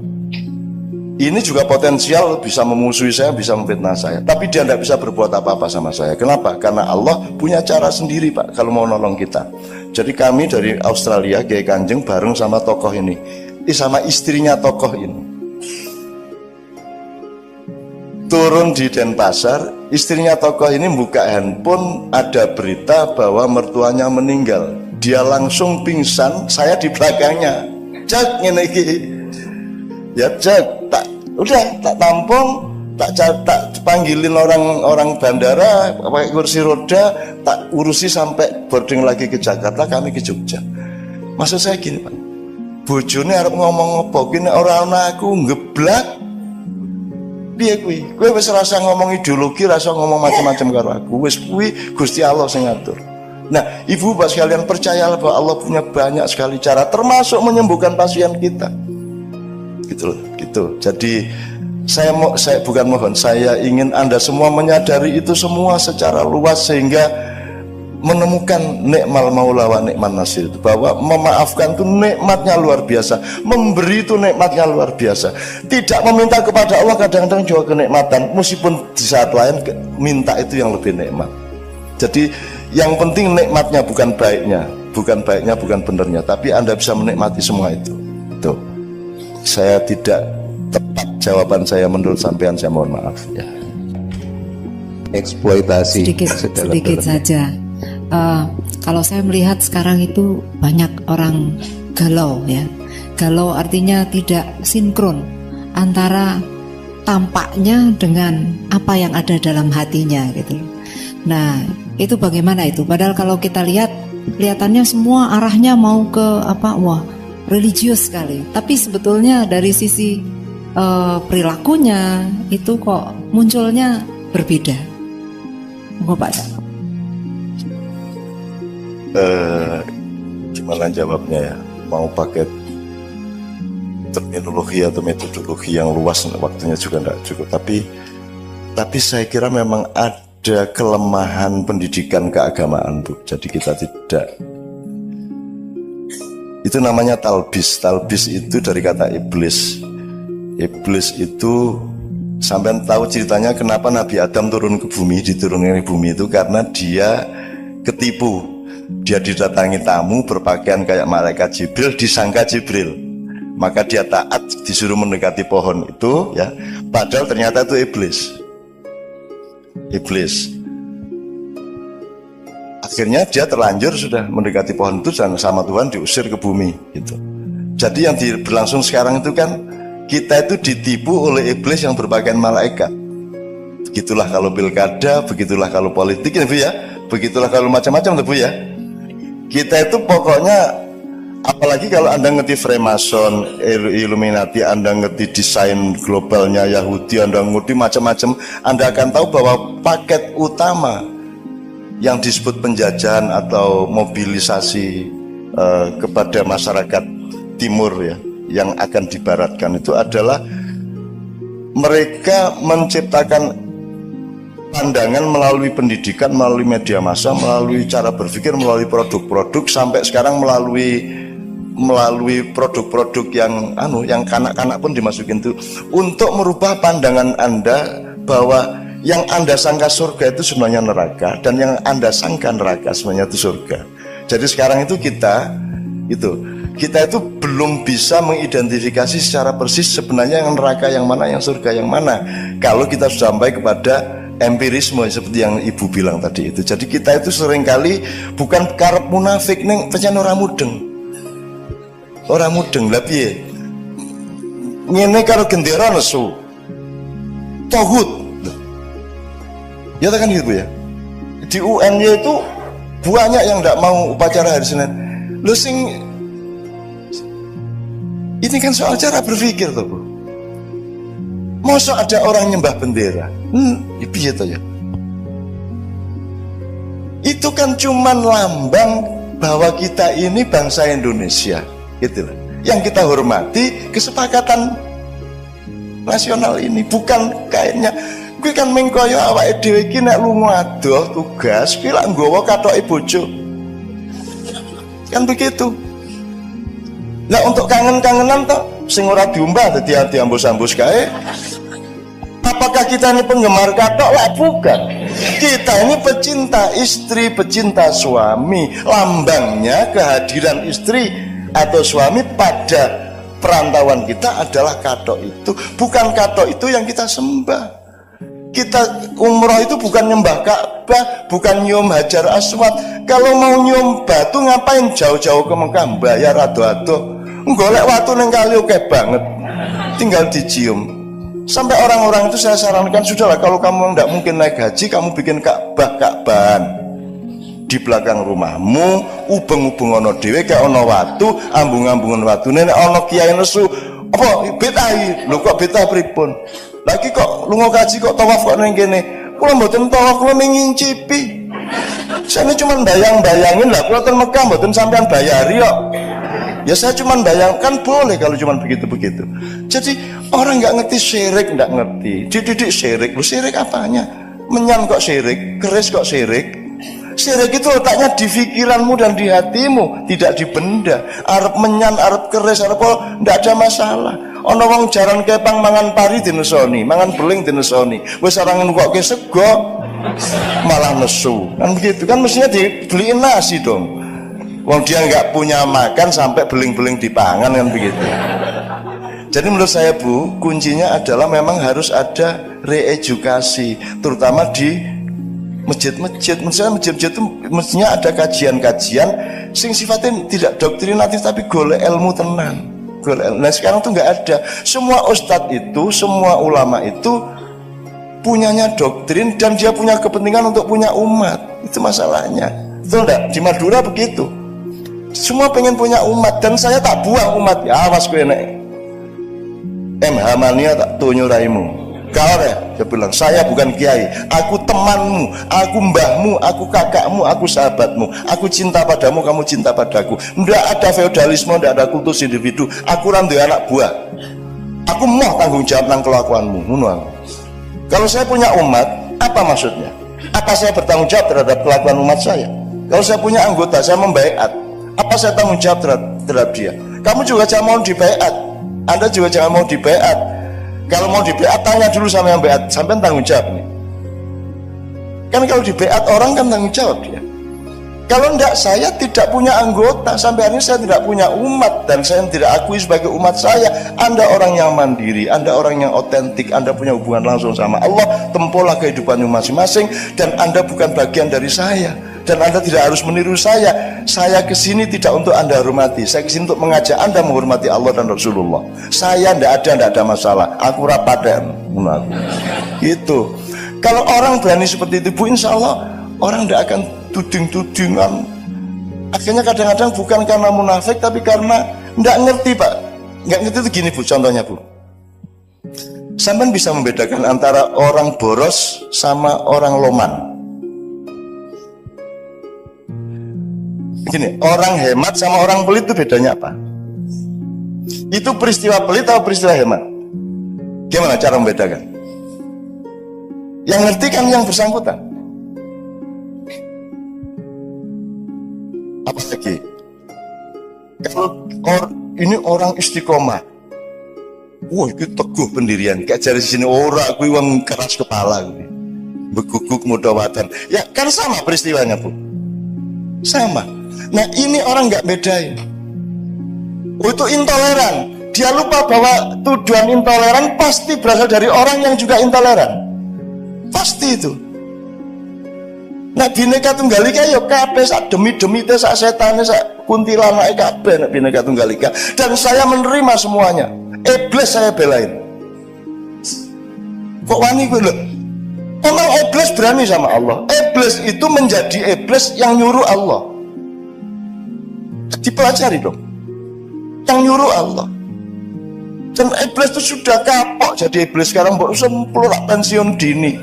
Ini juga potensial bisa memusuhi saya, bisa memfitnah saya. Tapi dia tidak bisa berbuat apa-apa sama saya. Kenapa? Karena Allah punya cara sendiri, Pak, kalau mau nolong kita. Jadi kami dari Australia, Kiai Kanjeng bareng sama tokoh ini, sama istrinya tokoh ini. Turun di Denpasar, istrinya tokoh ini buka handphone, ada berita bahwa mertuanya meninggal. Dia langsung pingsan, saya di belakangnya. Cek ngene iki. Ya cek, tak tampung, tak panggilin orang bandara pakai kursi roda, tak urusi sampai boarding lagi ke Jakarta, kami ke Jogja. Maksud saya gini, Pak, bojone arep ngomong apa, kene ora ana aku ngeblak. Piye kuwi? Kowe wis rasa ngomong ideologi, rasa ngomong macam-macam karo aku. Wis kuwi Gusti Allah sing ngatur. Nah, Ibu Bapak sekalian, percayalah bahwa Allah punya banyak sekali cara, termasuk menyembuhkan pasien kita. Gitu. Jadi saya bukan mohon, saya ingin Anda semua menyadari itu semua secara luas sehingga menemukan nikmal maula wa nikman nasir, bahwa memaafkan itu nikmatnya luar biasa, memberi itu nikmatnya luar biasa. Tidak meminta kepada Allah kadang-kadang juga kenikmatan, meskipun di saat lain minta itu yang lebih nikmat. Jadi yang penting nikmatnya bukan baiknya. bukan baiknya, bukan benernya, tapi Anda bisa menikmati semua itu. Tuh. Saya tidak tepat jawaban saya menurut sampean, saya mohon maaf ya. Eksploitasi sedikit saja. Kalau saya melihat sekarang itu banyak orang galau ya. Galau artinya tidak sinkron antara tampaknya dengan apa yang ada dalam hatinya gitu. Nah, itu bagaimana itu? Padahal kalau kita lihat, kelihatannya semua arahnya mau ke apa? Wah, religius sekali. Tapi sebetulnya dari sisi perilakunya itu kok munculnya berbeda. Monggo Pak. Gimana jawabnya ya? Mau pakai terminologi atau metodologi yang luas, waktunya juga tidak cukup. Tapi saya kira memang ada kelemahan pendidikan keagamaan, Bu. Jadi kita tidak, itu namanya talbis. Talbis itu dari kata iblis. Iblis itu, sampean tahu ceritanya kenapa Nabi Adam turun ke bumi, diturunkan ke bumi itu karena dia ketipu. Dia didatangi tamu berpakaian kayak malaikat Jibril, disangka Jibril. Maka dia taat, disuruh mendekati pohon itu ya, padahal ternyata itu iblis. Akhirnya dia terlanjur sudah mendekati pohon itu dan sama Tuhan diusir ke bumi gitu. Jadi yang berlangsung sekarang itu kan kita itu ditipu oleh iblis yang berpakaian malaikat. Begitulah kalau pilkada, begitulah kalau politik ya Bu ya, begitulah kalau macam-macam Bu ya. Kita itu pokoknya, apalagi kalau Anda ngerti Freemason, Illuminati, Anda ngerti desain globalnya Yahudi, Anda ngerti macam-macam, Anda akan tahu bahwa paket utama yang disebut penjajahan atau mobilisasi kepada masyarakat timur ya, yang akan dibaratkan itu adalah mereka menciptakan pandangan melalui pendidikan, melalui media massa, melalui cara berpikir, melalui produk-produk, sampai sekarang melalui produk-produk yang kanak-kanak pun dimasukin itu untuk merubah pandangan Anda bahwa yang Anda sangka surga itu sebenarnya neraka, dan yang Anda sangka neraka sebenarnya itu surga. Jadi sekarang itu kita itu belum bisa mengidentifikasi secara persis sebenarnya yang neraka yang mana, yang surga yang mana, kalau kita sudah sampai kepada empirisme seperti yang Ibu bilang tadi itu. Jadi kita itu seringkali bukan karep munafik neng pancen ora mudeng. Ora mudeng lha piye? Ngene karo gendera nesu. Tohut. Ya kan gitu ya. Di UNY itu banyak yang enggak mau upacara hari Senin. Lu sing ini kan soal cara berpikir tuh, Bu. Masa ada orang nyembah bendera? Piye to ya? Itu kan cuman lambang bahwa kita ini bangsa Indonesia, gitu loh. Yang kita hormati kesepakatan nasional ini, bukan kayaknya kuwi kan mengkoyo awake dhewe iki nek lunga adoh tugas kuwi lak nggawa kathoke bojo. Kan begitu. Nah untuk kangen-kangenan toh sing ora diumbah dadi ambus-ambus kae. Apakah kita ini penggemar katok? Lah bukan. Kita ini pecinta istri, pecinta suami. Lambangnya kehadiran istri atau suami pada perantauan kita adalah katok itu. Bukan katok itu yang kita sembah. Kita umroh itu bukan nyembah Ka'bah, bukan nyium Hajar Aswad. Kalau mau nyium batu ngapain jauh-jauh ke Mekah, bayar ado-ado. Golek watu neng kali oke banget, tinggal dicium. Sampai orang-orang itu saya sarankan, sudahlah kalau kamu tidak mungkin naik haji, kamu bikin Ka'bahan di belakang rumahmu, ubeng-ubeng ono dhewe kayak ono watu, ambung-ambungan watu. Nenek ono kiai nesu, apa betahi? Lho kok betah pripun? Lagi kok lunga kaji kok tawaf kok ning kene. Kula mboten tawaf, kula ngincipi. Saya cuma bayang-bayangin lah, kula ten Mekah mboten sampean bayari kok. Ya saya cuma bayangkan boleh kalau cuma begitu-begitu. Jadi orang nggak ngerti syirik, nggak ngerti. Dididik syirik, lu syirik apanya? Menyan kok syirik, keris kok syirik. Syirik itu letaknya di pikiranmu dan di hatimu, tidak di benda. Arep menyan, arep keris, arep apa, nggak ada masalah. Ono wong jaran kepang mangan pari dinesoni, mangan beling dinesoni. Wis orang nukokke sego malah nesu. Kan begitu kan, mestinya dibeliin nasi dong. Wong dia nggak punya makan sampai beling-beling dipangan kan begitu. Jadi menurut saya Bu, kuncinya adalah memang harus ada reedukasi, terutama di masjid-masjid. Misalnya masjid-masjid itu mestinya ada kajian-kajian sing sifatnya tidak doktrinatif tapi golek ilmu tenan. Nah sekarang tuh nggak ada. Semua ustadz itu, semua ulama itu punyanya doktrin dan dia punya kepentingan untuk punya umat. Itu masalahnya. Betul enggak? Di Madura begitu. Semua pengen punya umat dan saya tak buang umat. Ya awas gue nek MH mania tak tunyuraimu. Kau ya, dia bilang saya bukan kiai, aku temanmu, aku mbahmu, aku kakakmu, aku sahabatmu, aku cinta padamu, kamu cinta padaku. Tidak ada feodalisme, tidak ada kultus individu. Aku randu anak buah. Aku mau tanggung jawab nang kelakuanmu. Kalau saya punya umat, apa maksudnya? Apa saya bertanggung jawab terhadap kelakuan umat saya? Kalau saya punya anggota, saya membaiat. Apa saya tanggung jawab terhadap dia? Kamu juga jangan mau dibaiat. Anda juga jangan mau dibaiat. Kalau mau dibaiat, tanya dulu sama yang baiat. Sampai tanggung jawab nih. Kan kalau dibaiat orang kan tanggung jawab dia. Kalau enggak, saya tidak punya anggota. Sampai hari ini saya tidak punya umat. Dan saya tidak akui sebagai umat saya. Anda orang yang mandiri, Anda orang yang otentik, Anda punya hubungan langsung sama Allah. Tempohlah kehidupanmu masing-masing. Dan Anda bukan bagian dari saya. Dan Anda tidak harus meniru saya. Saya kesini tidak untuk Anda hormati. Saya kesini untuk mengajak Anda menghormati Allah dan Rasulullah. Saya tidak ada masalah. Aku rapaten. Gitu. Kalau orang berani seperti itu, Bu, insya Allah orang tidak akan tuding-tudingan. Akhirnya kadang-kadang bukan karena munafik, tapi karena tidak ngerti, Pak. Nggak ngerti itu gini, Bu, contohnya, Bu. Sampai bisa membedakan antara orang boros sama orang loman. Gini, orang hemat sama orang pelit itu bedanya apa? Itu peristiwa pelit atau peristiwa hemat? Gimana cara membedakan? Yang ngerti kan yang bersangkutan. Apalagi kalau ini orang istiqomah, wah itu teguh pendirian. Kayak dari sini orang aku yang keras kepala, beguguk mudawatan. Ya kan sama peristiwanya, Bu. Sama. Nah ini orang nggak bedain. Oh, itu intoleran. Dia lupa bahwa tujuan intoleran pasti berasal dari orang yang juga intoleran. Pasti itu. Nah Bhinneka Tunggal Ika ya kabeh sak demi-demi teh sak setane sak kuntilanake kabeh nek Bhinneka Tunggal Ika. Dan saya menerima semuanya. Iblis saya belain. Kok wani gue lho? Memang iblis berani sama Allah. Iblis itu menjadi iblis yang nyuruh Allah. Dipelajari dong. Yang nyuruh Allah. Dan iblis itu sudah kapok jadi iblis. Sekarang baru sempurna pensiun dini.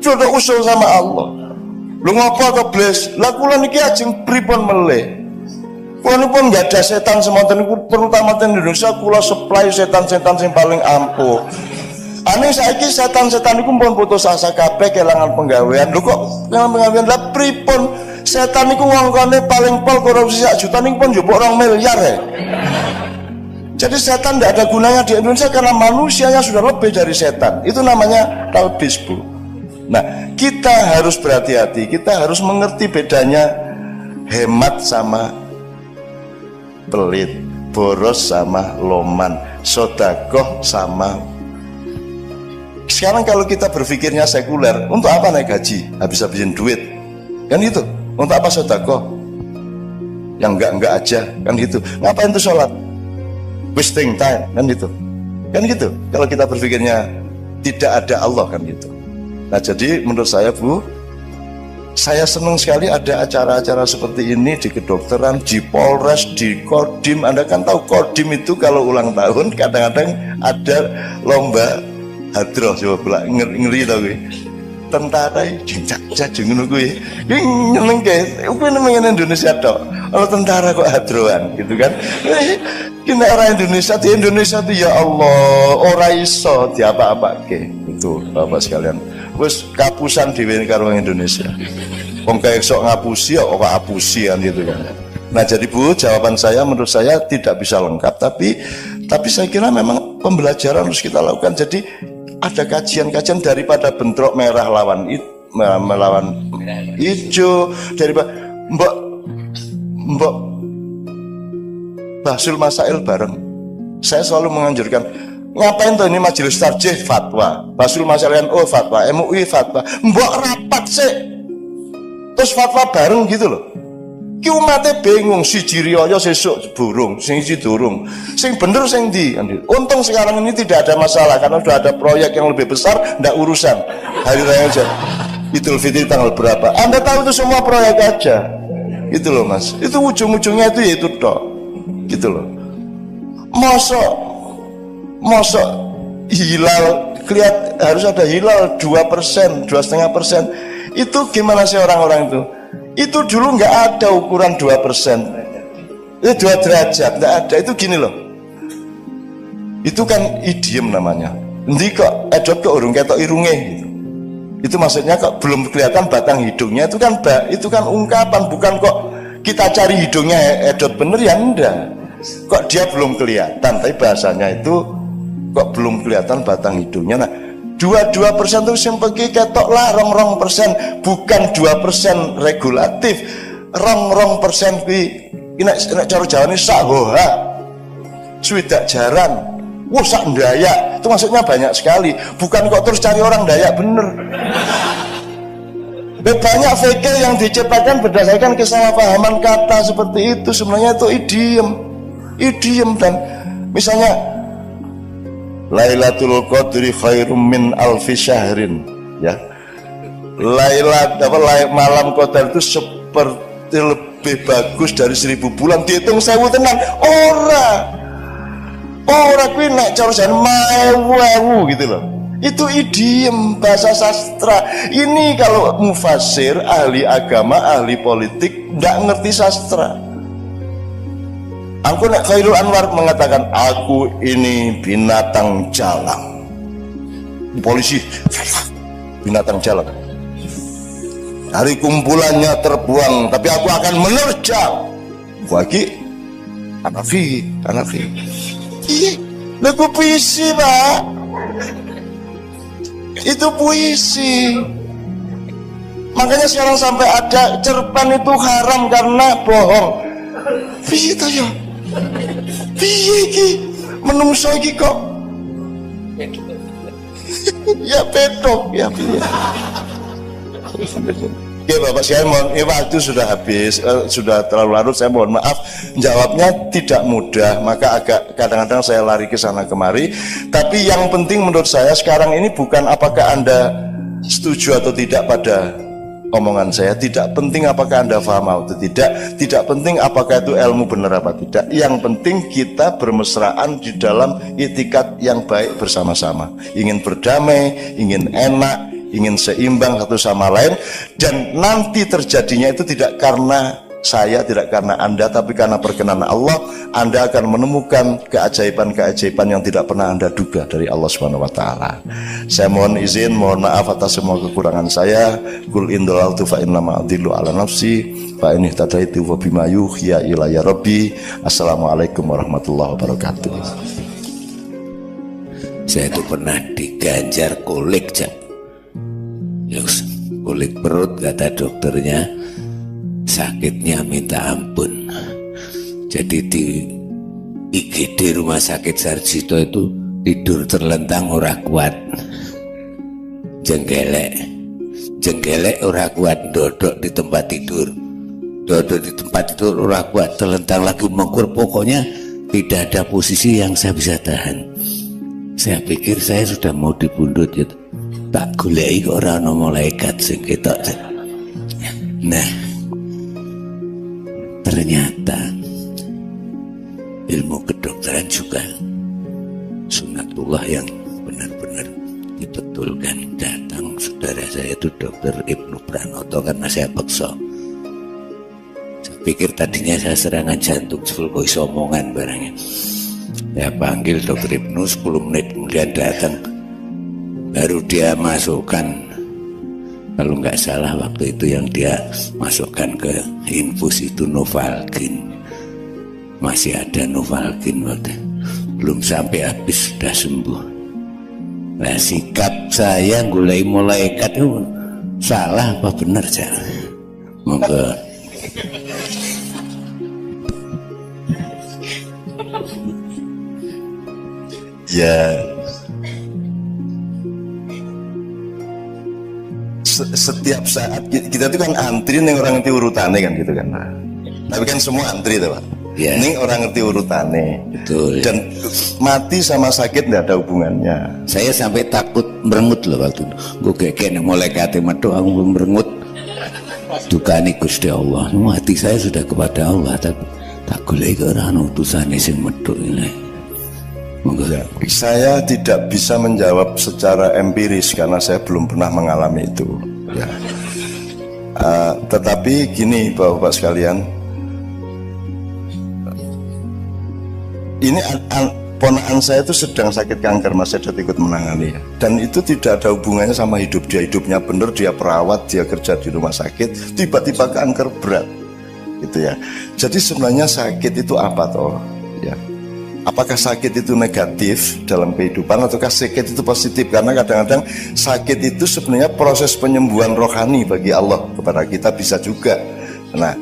Sudah usul sama Allah. Lu ngapa ke iblis? Lah kula niki ajeng pripun meleh. Kula pun nggak ada setan semonten niku, terutama di Indonesia kula supply setan-setan yang paling ampuh. Aneh saiki setan-setan niku pun putus asa kabeh kelangan penggawean. Lho kok kelangan penggawean? Lah pripun? Setan niku wongkone paling pol korupsi sak juta niku pun njupuk 2 miliar ya. Jadi setan tidak ada gunanya di Indonesia karena manusianya sudah lebih dari setan. Itu namanya talbis, Bu. Nah, kita harus berhati-hati. Kita harus mengerti bedanya hemat sama pelit, boros sama loman, sodakoh sama. Sekarang kalau kita berpikirnya sekuler, untuk apa naik gaji? Habis-habisin duit, kan gitu. Untuk apa sodakoh? Yang enggak aja, kan gitu. Ngapain tuh sholat? Wasting time, kan gitu. Kan gitu. Kalau kita berpikirnya tidak ada Allah, kan gitu. Nah jadi menurut saya, Bu, saya senang sekali ada acara-acara seperti ini di kedokteran, di Polres, di Kodim. Anda kan tahu Kodim itu kalau ulang tahun kadang-kadang ada lomba hadroh, coba ngeri tau gue. Tentara jajak ngono kuwi. Ki nyenengke, kuwi nang Indonesia tok. Kalau tentara kok hadroan gitu kan. Ki nek orang Indonesia di Indonesia tuh ya Allah, ora iso diapa-apake. Itu Bapak sekalian. Wis kapusan dhewe karo Indonesia. Wong kaya sok ngapusi ya kok apusian gitu kan. Nah jadi Bu, jawaban saya menurut saya tidak bisa lengkap, tapi saya kira memang pembelajaran harus kita lakukan. Jadi ada kajian-kajian daripada bentrok merah melawan hijau, daripada mbok Mbok Basul Masail bareng. Saya selalu menganjurkan, ngapain tuh ini majelis tarjih fatwa, Basul Masail NU fatwa, MUI fatwa, mbok rapat sih, terus fatwa bareng gitu loh. Ki umatnya bingung, si Jirioyo sesuk burung, sing durung, sing bener sing di. Untung sekarang ini tidak ada masalah karena sudah ada proyek yang lebih besar, ndak urusan hari raya aja. Idul Fitri tanggal berapa? Anda tahu itu semua proyek aja. Itu loh Mas. Itu ujung-ujungnya itu ya itu toh. Gitu loh. Mosok hilal harus ada hilal 2%, 2,5%. Itu gimana sih orang-orang itu? Itu dulu nggak ada ukuran 2%. Itu 2 derajat, nggak ada. Itu gini loh. Itu kan idiom namanya. Nanti kok edot ke urung ketok irunge gitu. Itu maksudnya kok belum kelihatan batang hidungnya. Itu kan ungkapan, bukan kok kita cari hidungnya edot bener ya enggak. Kok dia belum kelihatan, tapi bahasanya itu kok belum kelihatan batang hidungnya. Nah, 2% itu sempeki ketok lah rong persen, bukan 2% regulatif. Rong persen ini cara Jawa ini sahoha, swidak jaran, sak Dayak. Itu maksudnya banyak sekali. Bukan kok terus cari orang Dayak bener. Banyak fikih yang diciptakan berdasarkan kesalahpahaman kata seperti itu. Sebenarnya itu idiom dan misalnya Lailatul Qadri khairum min alfi syahrin, ya. Malam Qadar itu seperti lebih bagus dari 1000 bulan. Dihitung 1000 tenan. Ora kuwi nek cara jan maewu gitu loh. Itu idiom bahasa sastra. Ini kalau mufasir, ahli agama, ahli politik ndak ngerti sastra. Aku nek Khairul Anwar mengatakan aku ini binatang jalang. Polisi binatang jalang. Hari kumpulannya terbuang, tapi aku akan menerjang. Bagi Hanafi. Iya, lagu puisi Pak. Itu puisi. Makanya sekarang sampai ada cerpen itu haram karena bohong. Piye ta ya? Piye iki? Menungso iki kok ya pedok ya piye? Ya Bapak, saya mohon, waktu sudah habis, sudah terlalu larut, saya mohon maaf, jawabnya tidak mudah, maka agak kadang-kadang saya lari ke sana kemari. Tapi yang penting menurut saya sekarang ini bukan apakah Anda setuju atau tidak pada omongan saya, tidak penting apakah Anda paham atau tidak penting apakah itu ilmu benar apa tidak. Yang penting kita bermesraan di dalam itikad yang baik bersama-sama, ingin berdamai, ingin enak, ingin seimbang satu sama lain, dan nanti terjadinya itu tidak karena saya, tidak karena Anda, tapi karena perkenan Allah. Anda akan menemukan keajaiban-keajaiban yang tidak pernah Anda duga dari Allah Subhanahu wa taala. Saya mohon izin, mohon maaf atas semua kekurangan saya. Qul in dalaltu fa innama adillu ala nafsi fa in ihtadaitu wa bima yuhya ilayya rabbi. Assalamualaikum warahmatullahi wabarakatuh. Saya itu pernah diganjar kolik, kulit perut, kata dokternya sakitnya minta ampun. Jadi di IGD Rumah Sakit Sarjito itu tidur terlentang ora kuat, jenggelek ora kuat, dodok di tempat tidur ora kuat, terlentang lagi mengkur. Pokoknya tidak ada posisi yang saya bisa tahan. Saya pikir saya sudah mau dibundut gitu. Tak goleki kok ora ana malaikat sing ketok. Nah, ternyata ilmu kedokteran juga sunatullah yang benar-benar dibetulkan. Datang saudara saya itu Dokter Ibnu Pranoto karena saya paksa. Saya pikir tadinya saya serangan jantung, sebelum iso omongan barangnya. Saya panggil Dokter Ibnu, 10 menit kemudian datang. Baru dia masukkan, kalau nggak salah waktu itu yang dia masukkan ke infus itu Novalgin. Masih ada Novalgin waktu, belum sampai habis sudah sembuh. Nah, sikap saya mulai malaikat itu salah apa benar, Cak? Monggo. Ya. Setiap saat kita itu kan antri nih orang ngerti urutannya kan gitu kan. Tapi kan semua antri tuh Pak. Ya. Ini orang ngerti urutannya. Betul. Dan mati sama sakit nggak ada hubungannya. Saya sampai takut merengut loh waktu itu. Gue kayak mulai kate metu aku merengut. Dukani Gusti Allah. Hati saya sudah kepada Allah, tapi tak golek ora ana utusane sing metu ini. Monggo. Saya tidak bisa menjawab secara empiris karena saya belum pernah mengalami itu. Ya. Tetapi gini Bapak-bapak sekalian, ini ponakan saya itu sedang sakit kanker, Mas Sedat ikut menangani ya. Dan itu tidak ada hubungannya sama hidup dia. Hidupnya bener, dia perawat, dia kerja di rumah sakit, tiba-tiba kanker berat gitu ya. Jadi sebenarnya sakit itu apa toh ya? Apakah sakit itu negatif dalam kehidupan ataukah sakit itu positif? Karena kadang-kadang sakit itu sebenarnya proses penyembuhan rohani bagi Allah kepada kita, bisa juga. Nah,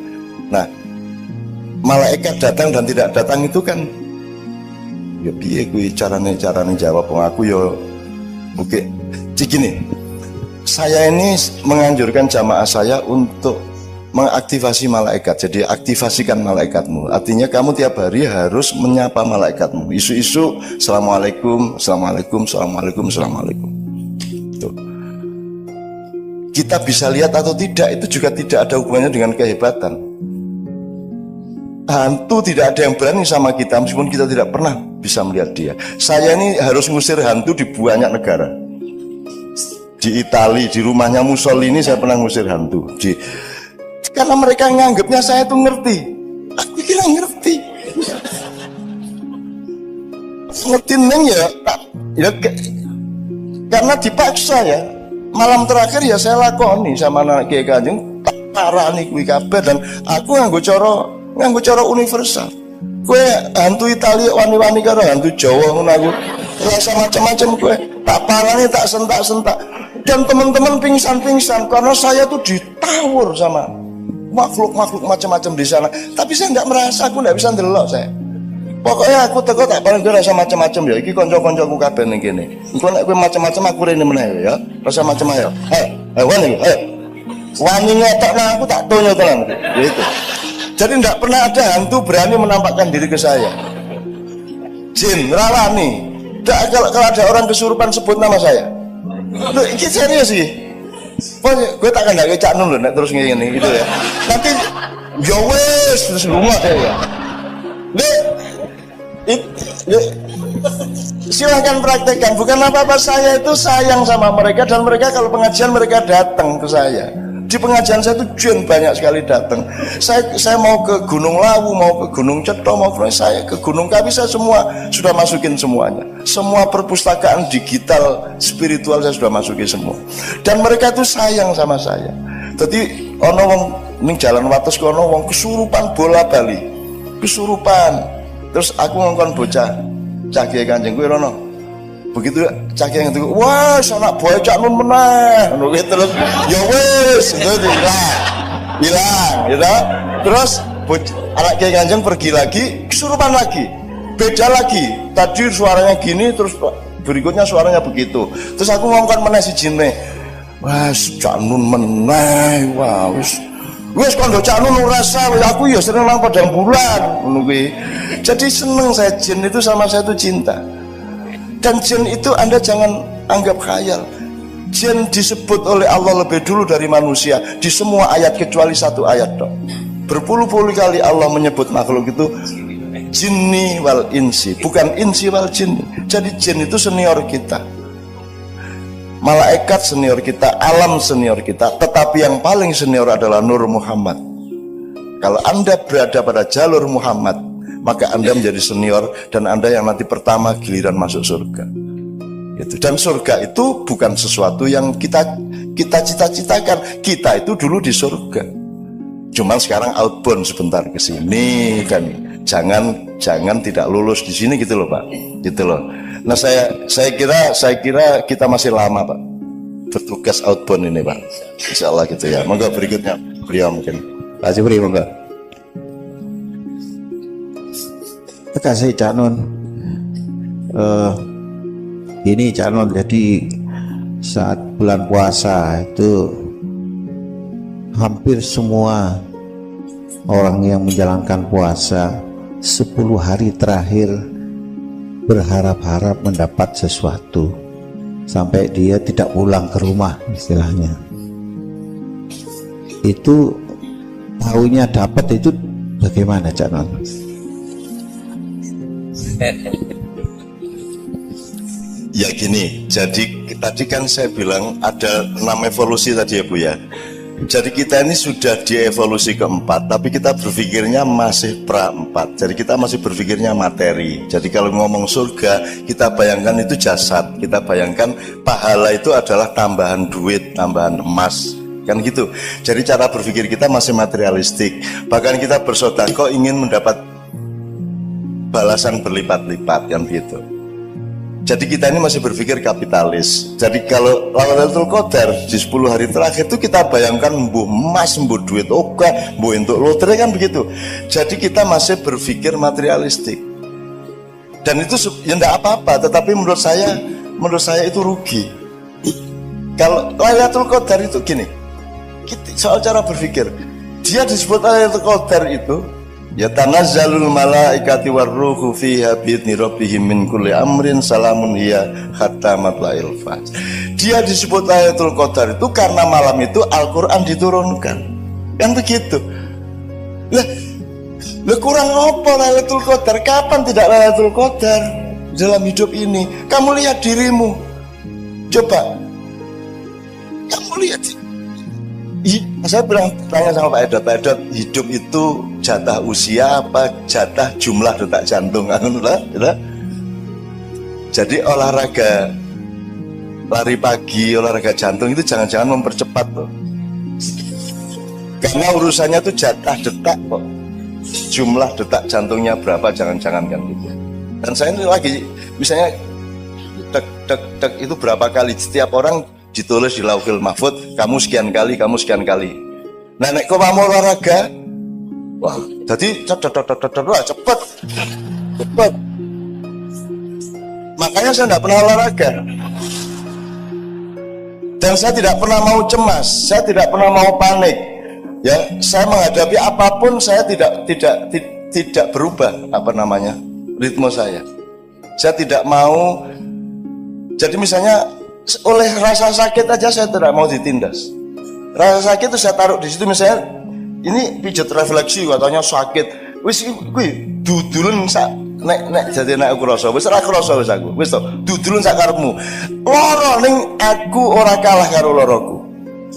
malaikat datang dan tidak datang itu kan ya piye kuwi carane jawab aku ya oke. Gini, saya ini menganjurkan jamaah saya untuk mengaktifasi malaikat. Jadi aktivasikan malaikatmu. Artinya kamu tiap hari harus menyapa malaikatmu. Isu-isu assalamualaikum, assalamualaikum, assalamualaikum, assalamualaikum. Tuh. Kita bisa lihat atau tidak itu juga tidak ada hubungannya dengan kehebatan. Hantu tidak ada yang berani sama kita meskipun kita tidak pernah bisa melihat dia. Saya ini harus ngusir hantu di banyak negara. Di Italia, di rumahnya Mussolini saya pernah ngusir hantu. Karena mereka nganggapnya saya tuh ngerti. Aku kira ngerti. Ngerti neng ya, karena dipaksa ya. Malam terakhir ya saya lakoni sama anak Kiai Kanjeng, tak parani kuwi kabeh dan aku nganggo cara universal. Kue hantu Italia wani-wani karo hantu Jawa ngono aku. Rasa macam-macam kue, tak parani, tak sentak-sentak. Dan teman-teman pingsan-pingsan karena saya tuh ditawur sama makhluk-makhluk macam-macam di sana. Tapi saya nggak merasa, aku nggak bisa ndelok saya. Pokoknya aku teko tak paling gue rasa macam-macam ya. Iki konco-koncoku kabeh ning kene. Engko nek kowe macam-macam aku rene meneh ya. Rasa macam ayo. Wani, wani ngetok nang aku tak tonyo tenan gitu. Jadi nggak pernah ada hantu berani menampakkan diri ke saya. Jin, rawani. Kalau ada orang kesurupan sebut nama saya. Loh, ini serius sih. Gue tak akan nggak Cak Nun loh, terus ngene gitu ya. Nanti ya wes terus rumah saya. Silahkan praktekkan. Bukan apa-apa, saya itu sayang sama mereka dan mereka kalau pengajian mereka datang ke saya. Di pengajian saya itu jin banyak sekali datang. Saya mau ke Gunung Lawu, mau ke Gunung Ceto, mau ke saya ke Gunung Kawi, saya semua sudah masukin semuanya. Semua perpustakaan digital spiritual saya sudah masukin semua. Dan mereka itu sayang sama saya. Jadi ono wong ning jalan wates kono wong kesurupan bola bali. Kesurupan. Terus aku ngongkon bocah Cak Kiai Kanjeng kuwi rono. Begitu Cak Kiai itu, wah anak boy Cak Nun meneh. Ngono kuwi terus ya wis itu hilang gitu. Terus anak Kiai Kanjeng pergi lagi, kesurupan lagi. Beda lagi. Tadi suaranya gini terus berikutnya suaranya begitu. Terus aku ngongkon meneh si jinne. Wah, Cak Nun meneh. Wah, wis kondo Cak Nun rasa aku ya seneng nang padang bulan ngono kuwi. Jadi seneng saya, jin itu sama saya itu cinta. Dan jin itu Anda jangan anggap khayal. Jin disebut oleh Allah lebih dulu dari manusia di semua ayat kecuali satu ayat dong. Berpuluh-puluh kali Allah menyebut makhluk itu jinni wal insi, bukan insi wal jinni. Jadi jin itu senior kita. Malaikat senior kita, alam senior kita, tetapi yang paling senior adalah Nur Muhammad. Kalau Anda berada pada jalur Muhammad, maka Anda menjadi senior dan Anda yang nanti pertama giliran masuk surga. Gitu. Dan surga itu bukan sesuatu yang kita cita-citakan. Kita itu dulu di surga. Cuman sekarang outbound sebentar ke sini dan jangan tidak lulus di sini gitu loh Pak. Gitu loh. Nah saya kira kita masih lama Pak bertugas outbound ini Pak. Insyaallah gitu ya. Monggo berikutnya beliau mungkin. Pak Jibri monggo. Terima kasih Cak Nun. Ini channel, jadi saat bulan puasa itu hampir semua orang yang menjalankan puasa 10 hari terakhir berharap-harap mendapat sesuatu sampai dia tidak pulang ke rumah istilahnya. Itu tahunya dapat itu bagaimana channel? Ya gini, jadi tadi kan saya bilang ada 6 evolusi tadi ya Bu ya. Jadi kita ini sudah di evolusi keempat, tapi kita berpikirnya masih pra-4. Jadi kita masih berpikirnya materi. Jadi kalau ngomong surga, kita bayangkan itu jasad. Kita bayangkan pahala itu adalah tambahan duit, tambahan emas, kan gitu. Jadi cara berpikir kita masih materialistik. Bahkan kita bersedekah ingin mendapat balasan berlipat-lipat, kan gitu. Jadi kita ini masih berpikir kapitalis. Jadi kalau Lailatul Qadar di 10 hari terakhir itu kita bayangkan mbuh emas, mbuh duit oke, mbuh untuk lotre, kan begitu. Jadi kita masih berpikir materialistik. Dan itu ya enggak apa-apa, tetapi menurut saya itu rugi. Kalau Lailatul Qadar itu gini, soal cara berpikir, dia disebut Lailatul Qadar itu ya tanazzalul malaikati warruhu fiha bi'idzni rabbihim min kulli amrin salamun hiya hatta matla'il fajr. Dia disebut Lailatul Qadar itu karena malam itu Al-Qur'an diturunkan. Kan begitu. Lah kurang apa Lailatul Qadar? Kapan tidak Lailatul Qadar dalam hidup ini? Kamu lihat dirimu. Coba. Kamu lihat. Saya tanya sama Pak Edot, hidup itu jatah usia apa jatah jumlah detak jantung? Jadi olahraga lari pagi, olahraga jantung itu jangan-jangan mempercepat loh. Karena urusannya itu jatah detak kok. Jumlah detak jantungnya berapa, jangan-jangan kan gitu. Dan saya ini lagi misalnya dek itu berapa kali, setiap orang ditulis di Lauhul Mahfud, kamu sekian kali, kamu sekian kali. Nah, nek kau mau olahraga, wah, jadi cepet. Makanya saya tidak pernah olahraga. Dan saya tidak pernah mau cemas, saya tidak pernah mau panik. Ya, saya menghadapi apapun saya tidak berubah ritme saya. Saya tidak mau. Jadi misalnya oleh rasa sakit aja saya tidak mau ditindas. Rasa sakit itu saya taruh di situ, misalnya ini pijat refleksi katanya sakit. Wis kuwi dudulun sak nek jadi nek aku rasa wis ora krasa wis aku. Wis to, dudulun sak karepmu. Lara ning aku ora kalah karo laraku.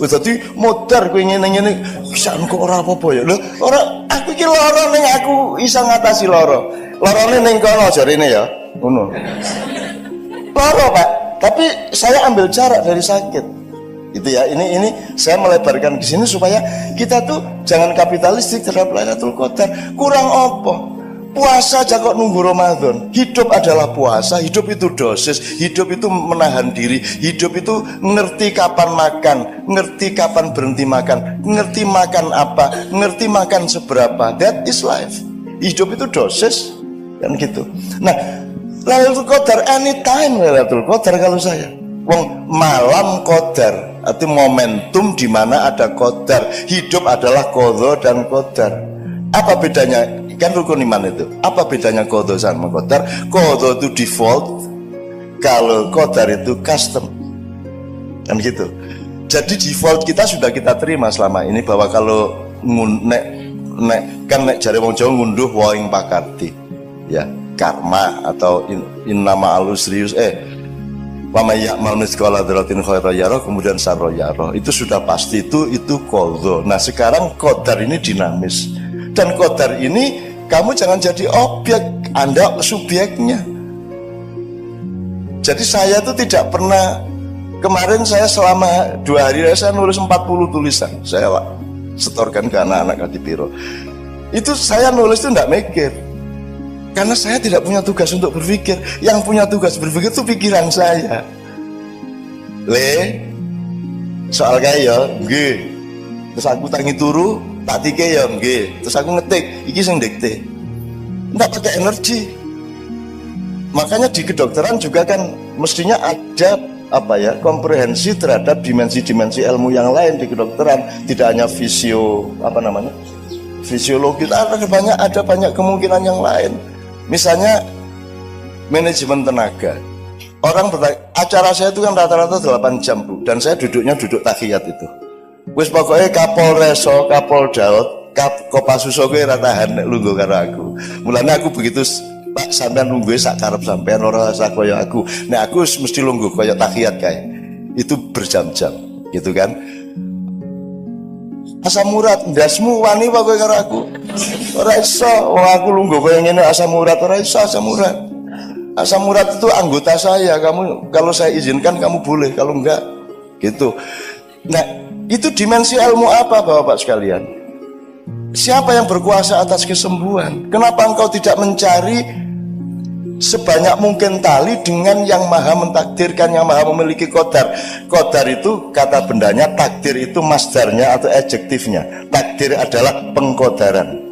Wis dadi modar kowe ngene-ngene bisa kok ora apa-apa ya. Lho, ora aku iki lara ning aku iso ngatasi lara. Larane ning kono jarine ya. Ngono. Lara, Pak. Tapi saya ambil jarak dari sakit, itu ya. Ini saya melebarkan di sini supaya kita tuh jangan kapitalistik terhadap Lailatul Qadar. Kurang apa? Puasa aja kok nunggu Ramadan. Hidup adalah puasa. Hidup itu dosis. Hidup itu menahan diri. Hidup itu ngerti kapan makan, ngerti kapan berhenti makan, ngerti makan apa, ngerti makan seberapa. That is life. Hidup itu dosis, kan gitu. Nah, Lailatul Qadar anytime Lailatul Qadar kalau saya. Wong malam qadar, arti momentum di mana ada qadar. Hidup adalah qadha dan qadar. Apa bedanya? Kan rukun iman itu. Apa bedanya qadha sama qadar? Qadha itu default, kalau qadar itu custom. Kan gitu. Jadi default kita sudah kita terima selama ini bahwa kalau nek jare wong Jawa ngunduh waing pakarti. Ya. Karma atau innama alusrius wa may ya'mal mithqala dzarratin khairan yarah, kemudian sarra yarah. Itu sudah pasti, itu qadha. Nah, sekarang qadar ini dinamis. Dan qadar ini kamu jangan jadi objek, Anda subjeknya. Jadi saya tuh tidak pernah, kemarin saya selama 2 hari saya nulis 40 tulisan. Saya setorkan ke anak-anak Kadipiro. Itu saya nulis itu enggak mikir. Karena saya tidak punya tugas untuk berpikir. Yang punya tugas berpikir itu pikiran saya. Soal kaya, nggih. Terus aku tangi turu, tak tike ya, nggih. Terus aku ngetik, iki sing dikte. Enggak pakai energi. Makanya di kedokteran juga kan mestinya ada apa ya, komprehensi terhadap dimensi-dimensi ilmu yang lain di kedokteran, tidak hanya fisiologi, ada banyak kemungkinan yang lain. Misalnya manajemen tenaga. Orang acara saya itu kan rata-rata 8 jam, Bu, dan saya duduk tahiyat itu. Wis pokoknya Kapolreso, Kapoldaud, Kopasuso kowe ra tahan nek lungguh karo aku. Mulane aku begitu, Pak, sampean lungguhe sak karep sampean ora usah kaya aku. Nek aku mesti lungguh kaya tahiyat kae. Itu berjam-jam, gitu kan. Asam urat ndasmu wani apa kowe karo aku? Ora iso, wong aku lungguh kaya ngene asam urat, ora iso asam urat. Asam urat itu anggota saya, kamu kalau saya izinkan kamu boleh, kalau enggak gitu. Nah, itu dimensi ilmu apa Bapak sekalian? Siapa yang berkuasa atas kesembuhan? Kenapa engkau tidak mencari sebanyak mungkin tali dengan yang maha mentakdirkan, yang maha memiliki qadar? Qadar itu kata bendanya, takdir itu masdarnya atau adjektifnya. Takdir adalah pengqadaran.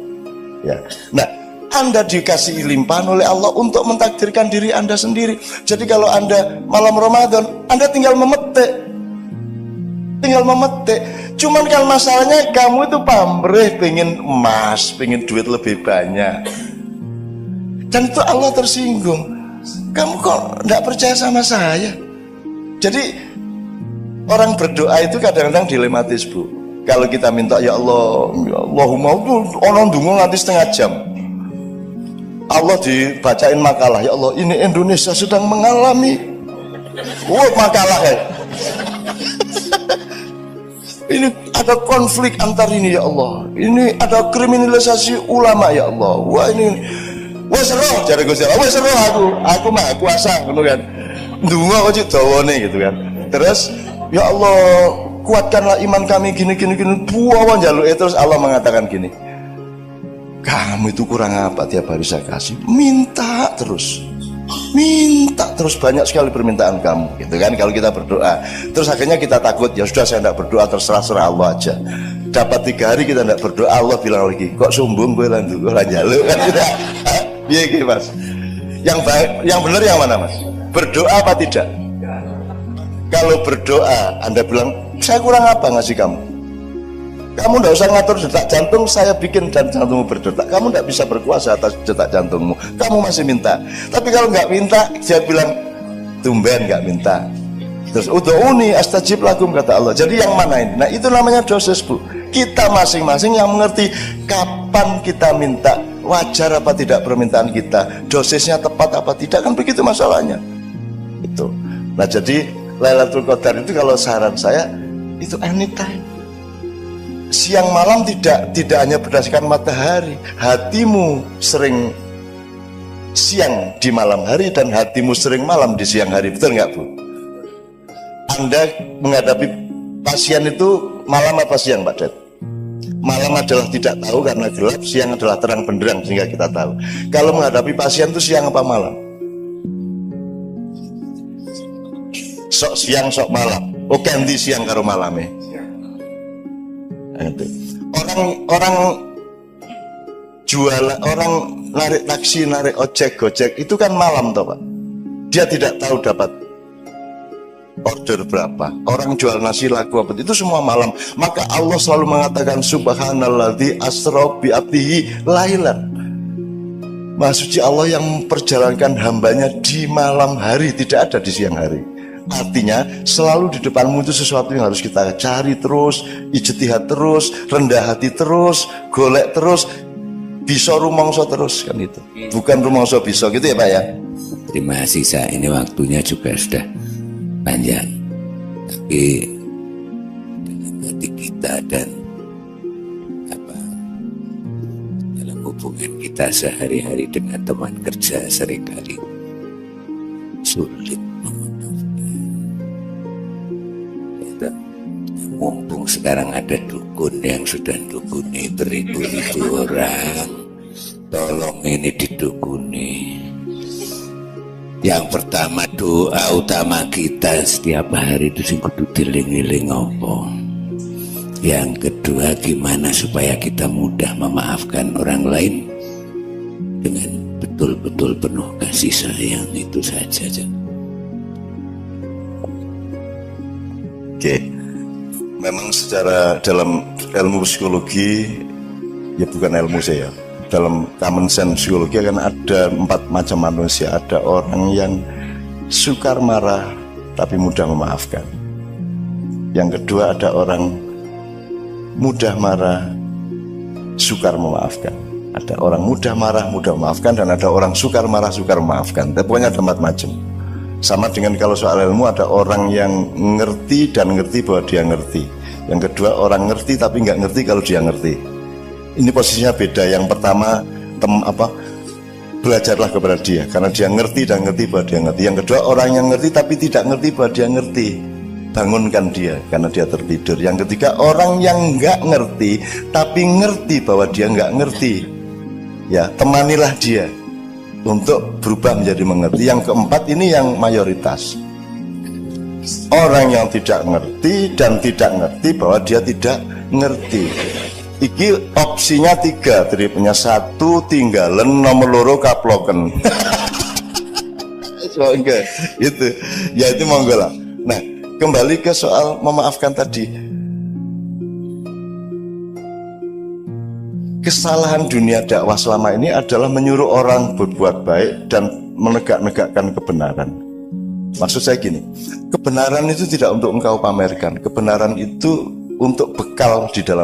Ya. Nah, Anda dikasih limpahan oleh Allah untuk mentakdirkan diri Anda sendiri. Jadi kalau Anda malam Ramadan, Anda tinggal memetik. Cuman kan masalahnya kamu itu pamrih, pengen emas, pengen duit lebih banyak, dan itu Allah tersinggung. Kamu kok tidak percaya sama saya? Jadi orang berdoa itu kadang-kadang dilematis, Bu. Kalau kita minta ya Allah, ya Allahumma, orang dungu nanti setengah jam, Allah dibacain makalah, ya Allah ini Indonesia sedang mengalami makalah ya. Ini ada konflik antar ini ya Allah. Ini ada kriminalisasi ulama ya Allah. Wah ini, wes roh jare Gusti Allah. Wes roh aku mah kuasa ngono kan. Ndonga kok cik dawane gitu kan. Terus ya Allah kuatkanlah iman kami gini. Buawan jaluke terus Allah mengatakan gini. Kamu itu kurang apa tiap hari saya kasih? Minta terus banyak sekali permintaan kamu, gitu kan? Kalau kita berdoa, terus akhirnya kita takut, ya sudah saya tidak berdoa, terserah Allah aja. Dapat 3 hari kita tidak berdoa, Allah bilang lagi, kok sombong gue lanjut kan kita, iya gitu Mas. Yang benar yang mana Mas? Berdoa apa tidak? Kalau berdoa, Anda bilang, saya kurang apa ngasih kamu? Kamu tidak usah ngatur detak jantung, saya bikin dan jantungmu berdetak. Kamu tidak bisa berkuasa atas detak jantungmu. Kamu masih minta. Tapi kalau nggak minta, dia bilang tumben nggak minta. Terus ud'uni astajib lakum kata Allah. Jadi yang mana ini? Nah itu namanya dosis, Bu. Kita masing-masing yang mengerti kapan kita minta, wajar apa tidak permintaan kita, dosisnya tepat apa tidak, kan begitu masalahnya. Itu. Nah jadi Lailatul Qadar itu kalau saran saya itu anytime. Siang malam tidak hanya berdasarkan matahari. Hatimu sering siang di malam hari dan hatimu sering malam di siang hari. Betul nggak Bu? Anda menghadapi pasien itu malam apa siang Pak Ded? Malam adalah tidak tahu karena gelap, siang adalah terang benderang sehingga kita tahu. Kalau menghadapi pasien itu siang apa malam? Sok siang sok malam. Oh ganti siang karo malamnya. Orang jualan, orang narik taksi, narik ojek, gojek itu kan malam toh Pak. Dia tidak tahu dapat order berapa. Orang jual nasi laku apa itu semua malam. Maka Allah selalu mengatakan subhanalladzi asra bi abdihi lailan. Maha suci Allah yang memperjalankan hambanya di malam hari, tidak ada di siang hari. Artinya selalu di depanmu itu sesuatu yang harus kita cari terus, ijtihad terus, rendah hati terus, golek terus, bisa rumangsa terus kan itu. Bukan rumangsa bisa gitu ya Pak ya. Terima kasih, ini waktunya juga sudah panjang. Tapi dalam hati kita dan dalam hubungan kita sehari-hari dengan teman kerja seringkali sulit. Mumpung sekarang ada dukun yang sudah dukuni beribu-ribu orang, tolong ini didukuni. Yang pertama doa utama kita setiap hari itu sing kudu dieling-eling apa. Yang kedua gimana supaya kita mudah memaafkan orang lain dengan betul-betul penuh kasih sayang, itu saja. Oke. Memang secara dalam ilmu psikologi, ya bukan ilmu saya, dalam common sense psikologi kan ada 4 macam manusia. Ada orang yang sukar marah tapi mudah memaafkan. Yang kedua ada orang mudah marah, sukar memaafkan. Ada orang mudah marah, mudah memaafkan, dan ada orang sukar marah, sukar memaafkan. Tapi pokoknya ada 4 macam. Sama dengan kalau soal ilmu, ada orang yang ngerti dan ngerti bahwa dia ngerti. Yang kedua orang ngerti tapi nggak ngerti kalau dia ngerti. Ini posisinya beda. Yang pertama belajarlah kepada dia karena dia ngerti dan ngerti bahwa dia ngerti. Yang kedua orang yang ngerti tapi tidak ngerti bahwa dia ngerti, bangunkan dia karena dia tertidur. Yang ketiga orang yang nggak ngerti tapi ngerti bahwa dia nggak ngerti, ya temanilah dia untuk berubah menjadi mengerti. Yang keempat ini yang mayoritas, orang yang tidak ngerti dan tidak ngerti bahwa dia tidak ngerti. Iki opsinya 3, jadi punya 1 tinggalan, nomor loro kaploken. Itu, ya itu monggo lah. Nah, kembali ke soal memaafkan tadi. Kesalahan dunia dakwah selama ini adalah menyuruh orang berbuat baik dan menegak-negakkan kebenaran. Maksud saya gini, kebenaran itu tidak untuk engkau pamerkan, kebenaran itu untuk bekal di dalam